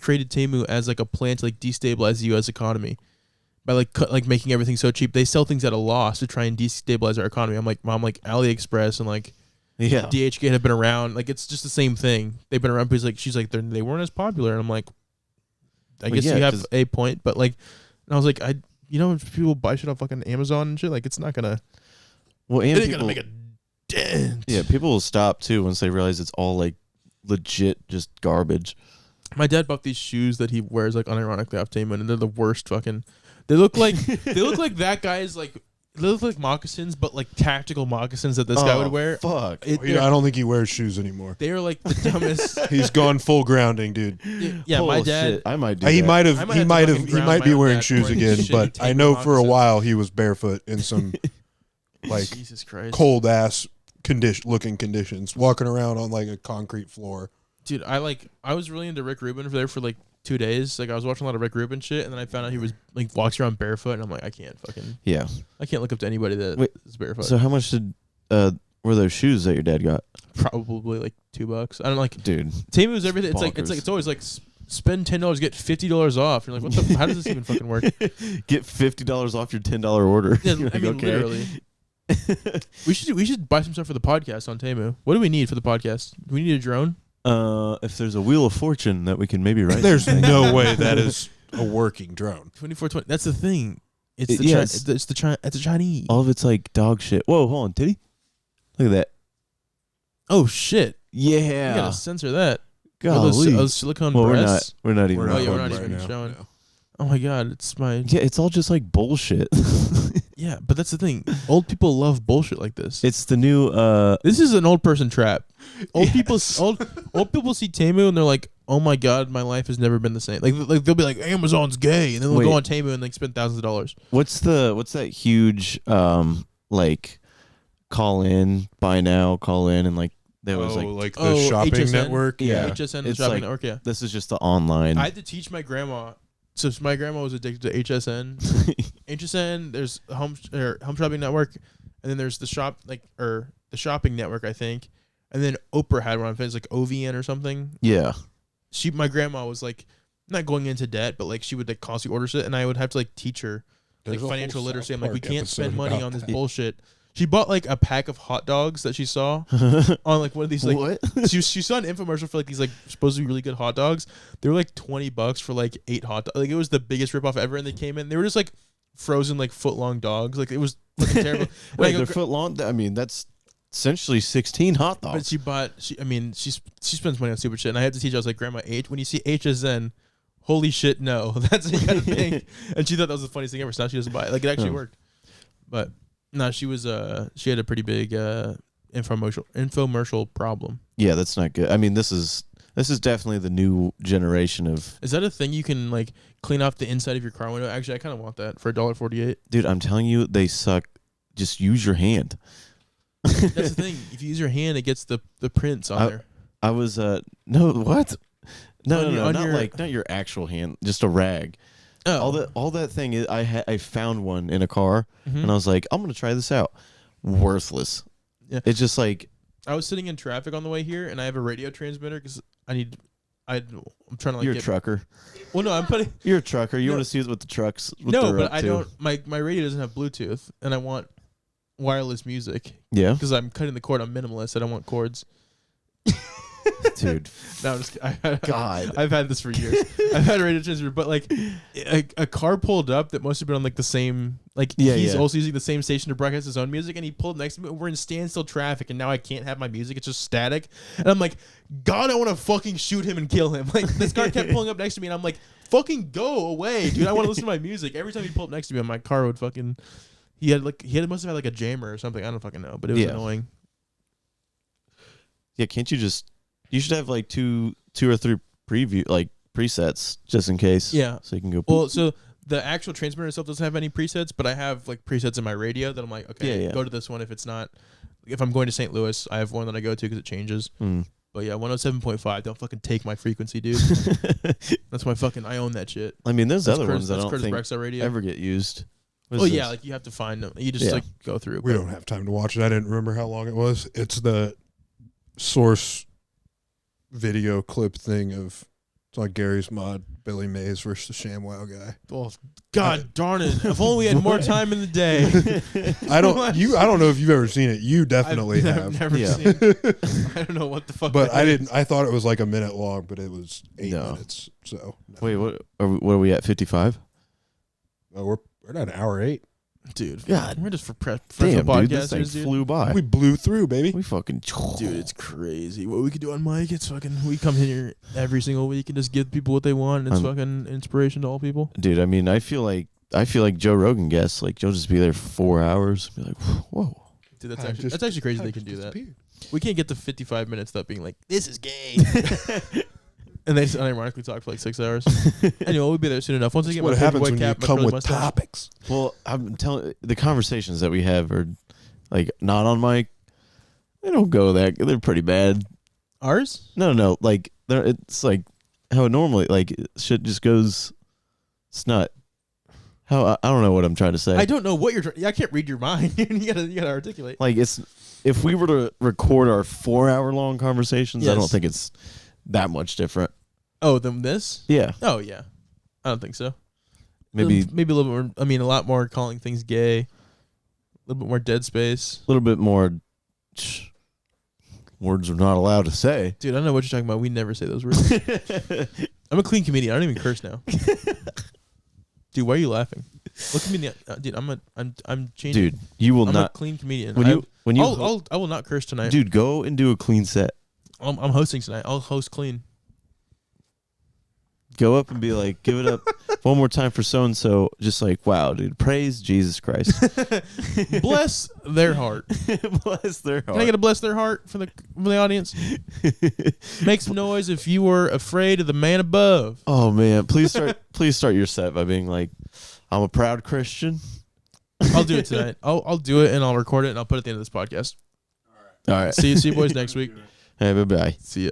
S2: created Temu as like a plan to like destabilize the U.S. economy by like making everything so cheap. They sell things at a loss to try and destabilize our economy." I'm like, "Mom, like AliExpress and like
S1: Yeah.
S2: DHgate have been around. Like it's just the same thing. They've been around." Because like she's like they weren't as popular, and I'm like, I
S1: Well,
S2: guess
S1: yeah,
S2: you have
S1: 'cause-
S2: a point, but like, and I was like, if people buy shit off fucking Amazon and shit, like it's not gonna,
S1: Well, and
S2: it ain't
S1: people,
S2: gonna make a dent.
S1: yeah, people will stop too once they realize it's all like legit, just garbage.
S2: My dad bought these shoes that he wears like unironically off Temu, and they're the worst fucking. They look like that guy's like. They look like moccasins, but like tactical moccasins that this guy would wear.
S1: Fuck.
S2: It-
S3: I don't think he wears shoes anymore.
S2: They are like the dumbest.
S3: He's gone full grounding, dude.
S2: Yeah, my
S1: Bullshit.
S2: dad.
S1: I might do
S3: He
S1: that.
S3: might
S2: I
S3: have.
S2: might
S3: He
S2: have to
S3: might
S2: fucking
S3: have. He
S2: ground
S3: might
S2: my
S3: be
S2: own
S3: wearing
S2: dad
S3: shoes
S2: wearing
S3: again.
S2: shitty
S3: But I
S2: Temu
S3: know for a
S2: moccasins.
S3: while he was barefoot in some like
S2: Jesus Christ,
S3: cold ass looking conditions, walking around on like a concrete floor.
S2: dude. I was really into Rick Rubin for like 2 days. Like I was watching a lot of Rick Rubin shit, and then I found out he was like walks around barefoot, and I'm like, I can't
S1: Yeah.
S2: look up to anybody that
S1: Wait,
S2: is barefoot.
S1: So how much did were those shoes that your dad got?
S2: Probably like $2. I don't like
S1: Dude.
S2: Temu is everything. It's like
S1: Bonkers.
S2: it's always like spend $10, get $50 off. You're like, what the? How does this even fucking work?
S1: Get $50 off your $10 order.
S2: Yeah,
S1: You're
S2: I
S1: like,
S2: mean,
S1: okay.
S2: literally. We should buy some stuff for the podcast on Temu. What do we need for the podcast? Do we need a drone?
S1: If there's a wheel of fortune that we can maybe write.
S3: There's
S1: something.
S3: no way that is a working drone.
S2: 2420. That's the thing. It's
S1: It-
S2: the
S1: yes.
S2: it's a Chinese.
S1: All of it's like dog shit. Whoa, hold on, titty. Look at that.
S2: Oh shit! You
S1: Yeah.
S2: gotta censor that.
S1: Golly.
S2: Those silicone
S1: Well,
S2: breasts.
S1: we're not even.
S3: We're
S2: Oh
S3: not
S2: yeah, we're
S3: on
S2: not
S3: right
S2: even
S3: now.
S2: showing.
S3: No.
S2: Oh my god, it's my
S1: Yeah, it's all just like bullshit.
S2: yeah. But that's the thing. Old people love bullshit like this.
S1: It's the new.
S2: This is an old person trap. Old
S1: Yes.
S2: people old people see Temu and they're like, "Oh my god, my life has never been the same." Like they'll be like, "Amazon's gay," and then they'll go
S1: Wait.
S2: on Temu and like spend thousands of dollars.
S1: What's that huge like call in, buy now, call in, and like there was like
S3: the shopping
S2: HSN?
S3: network.
S1: Yeah.
S2: HSN, the
S1: It's
S2: shopping
S1: like-
S2: network. Yeah,
S1: this is just the online.
S2: I had to teach my grandma. So my grandma was addicted to HSN. HSN. There's home shopping network, and then there's the the shopping network, I think, and then Oprah had one. It's like OVN or something.
S1: Yeah.
S2: My grandma was like not going into debt, but like she would like constantly order shit, and I would have to like teach her
S3: There's
S2: like
S3: a whole
S2: financial
S3: South
S2: literacy. I'm like, we
S3: Park
S2: can't spend
S3: episode
S2: money
S3: about
S2: on this
S3: that.
S2: bullshit. She bought like a pack of hot dogs that she saw on like one of these like
S1: What?
S2: she saw an infomercial for like these like supposed to be really good hot dogs. They were like $20 for like 8 hot dogs. Like it was the biggest ripoff ever, and they came in. They were just like frozen like foot long dogs. Like it was looking terrible. And I
S1: Wait,
S2: go,
S1: they're foot long. I mean, that's essentially 16 hot dogs.
S2: but she spends money on stupid shit, and I had to teach her. I was like, Grandma, when you see HSN, holy shit, no. That's what you gotta think. And she thought that was the funniest thing ever. So now she doesn't buy it. Like, it actually worked. But no, she had a pretty big infomercial problem.
S1: Yeah, that's not good. I mean, this is definitely the new generation of.
S2: Is that a thing you can like clean off the inside of your car window? Actually, I kind of want that for $1.48.
S1: Dude, I'm telling you, they suck. Just use your hand.
S2: That's the thing. If you use your hand, it gets the prints on there.
S1: I was no what? No, not your actual hand, just a rag.
S2: Oh,
S1: All that thing is, I found one in a car,
S2: Mhm.
S1: and I was like, I'm gonna try this out. Worthless.
S2: Yeah.
S1: It's just like
S2: I was sitting in traffic on the way here, and I have a radio transmitter because I'm trying to like
S1: you're a
S2: get.
S1: trucker.
S2: Well, no, I'm putting.
S1: You're a trucker. You
S2: No.
S1: want to see what the trucks. What
S2: No,
S1: they're
S2: but
S1: up
S2: I
S1: to.
S2: don't. My radio doesn't have Bluetooth, and I want wireless music
S1: Yeah,
S2: because I'm cutting the cord. I'm minimalist. I don't want cords.
S1: dude.
S2: No, I'm just
S1: God.
S2: I've had this for years. I've had a radio transmitter, but like a car pulled up that must have been on like the same like he's also using the same station to broadcast his own music, and he pulled next to me. We're in standstill traffic, and now I can't have my music. It's just static, and I'm like, God, I want to fucking shoot him and kill him. Like this car kept pulling up next to me, and I'm like, fucking go away, dude. I want to listen to my music. Every time he pulled up next to me, my car would fucking. He must have had like a jammer or something. I don't fucking know, but it was annoying.
S1: Yeah, can't you just? You should have like two or three presets just in case.
S2: Yeah.
S1: So you can go.
S2: Well, so the actual transmitter itself doesn't have any presets, but I have like presets in my radio that I'm like, okay, go to this one if it's not. If I'm going to St. Louis, I have one that I go to because it changes.
S1: Mm.
S2: But yeah, 107.5. Don't fucking take my frequency, dude. That's my fucking. I own that shit.
S1: I mean, there's
S2: That's
S1: other ones that I
S2: that's
S1: don't
S2: Curtis
S1: think
S2: Brexel radio.
S1: ever get used. What
S2: Oh
S1: is
S2: yeah,
S1: this?
S2: like you have to find them. You just like go through.
S3: We don't have time to watch it. I didn't remember how long it was. It's the source video clip thing of it's like Gary's Mod, Billy Mays versus the ShamWow guy.
S2: Oh, God darn it! If only we had more time in the day.
S3: I don't know if you've ever seen it. You definitely have.
S2: Never
S1: Yeah.
S2: seen it. I don't know what the fuck.
S3: But
S2: that
S3: I
S2: is.
S3: didn't. I thought it was like a minute long, but it was 8
S1: No.
S3: minutes. So
S1: Wait, what are we at? 55?
S3: oh, we're at an hour 8.
S2: Dude.
S1: God.
S2: We're just for
S1: Damn,
S2: podcasters,
S1: dude, this thing
S2: dude.
S1: flew by.
S3: We blew through, baby.
S1: We fucking.
S2: Dude, it's crazy. What we could do on mic, it's fucking. We come here every single week and just give people what they want. And it's fucking inspiration to all people.
S1: Dude, I mean, I feel like Joe Rogan guests. Like, Joe just be there for 4 hours. Be like, whoa.
S2: Dude, that's actually crazy they can do that. We can't get to 55 minutes without being like, this is gay. And they just unironically talk for like 6 hours. Anyway, we'll be there soon enough. Once I get my
S3: what happens
S2: white
S3: when you
S2: cap, my
S3: come
S2: curly
S3: with
S2: mustache.
S3: topics.
S1: Well, I'm telling the conversations that we have are like not on mic. They don't go that. They're pretty bad.
S2: Ours?
S1: No. Like it's like how it normally like shit just goes. It's not. How I don't know what I'm trying to say.
S2: I don't know what you're trying. I can't read your mind. you gotta articulate.
S1: Like it's if we were to record our 4 hour long conversations, I don't
S2: Yes.
S1: think it's that much different.
S2: Oh, than this?
S1: Yeah,
S2: Oh yeah. I don't think so.
S1: maybe
S2: Maybe a little bit more. I mean, a lot more calling things gay. A little bit more dead space.
S1: a little bit more. Words are not allowed to say.
S2: Dude, I don't know what you're talking about. We never say those words. I'm a clean comedian. I don't even curse now. Dude, why are you laughing? Look at me. Dude, I'm changing.
S1: Dude, you will
S2: I'm
S1: not
S2: a clean comedian. I will not curse tonight.
S1: Dude, go and do a clean set.
S2: I'm hosting tonight. I'll host clean.
S1: Go up and be like, give it up one more time for so and so. Just like, wow, dude, praise Jesus Christ.
S2: Bless their heart.
S1: Bless their
S2: Can I
S1: heart.
S2: get a bless their heart for the audience? Make some noise if you were afraid of the man above.
S1: Oh man, please start your set by being like, I'm a proud Christian.
S2: I'll do it tonight. I'll do it and I'll record it and I'll put it at the end of this podcast.
S1: All right.
S2: See you boys next week.
S1: Hey, bye bye.
S2: See ya.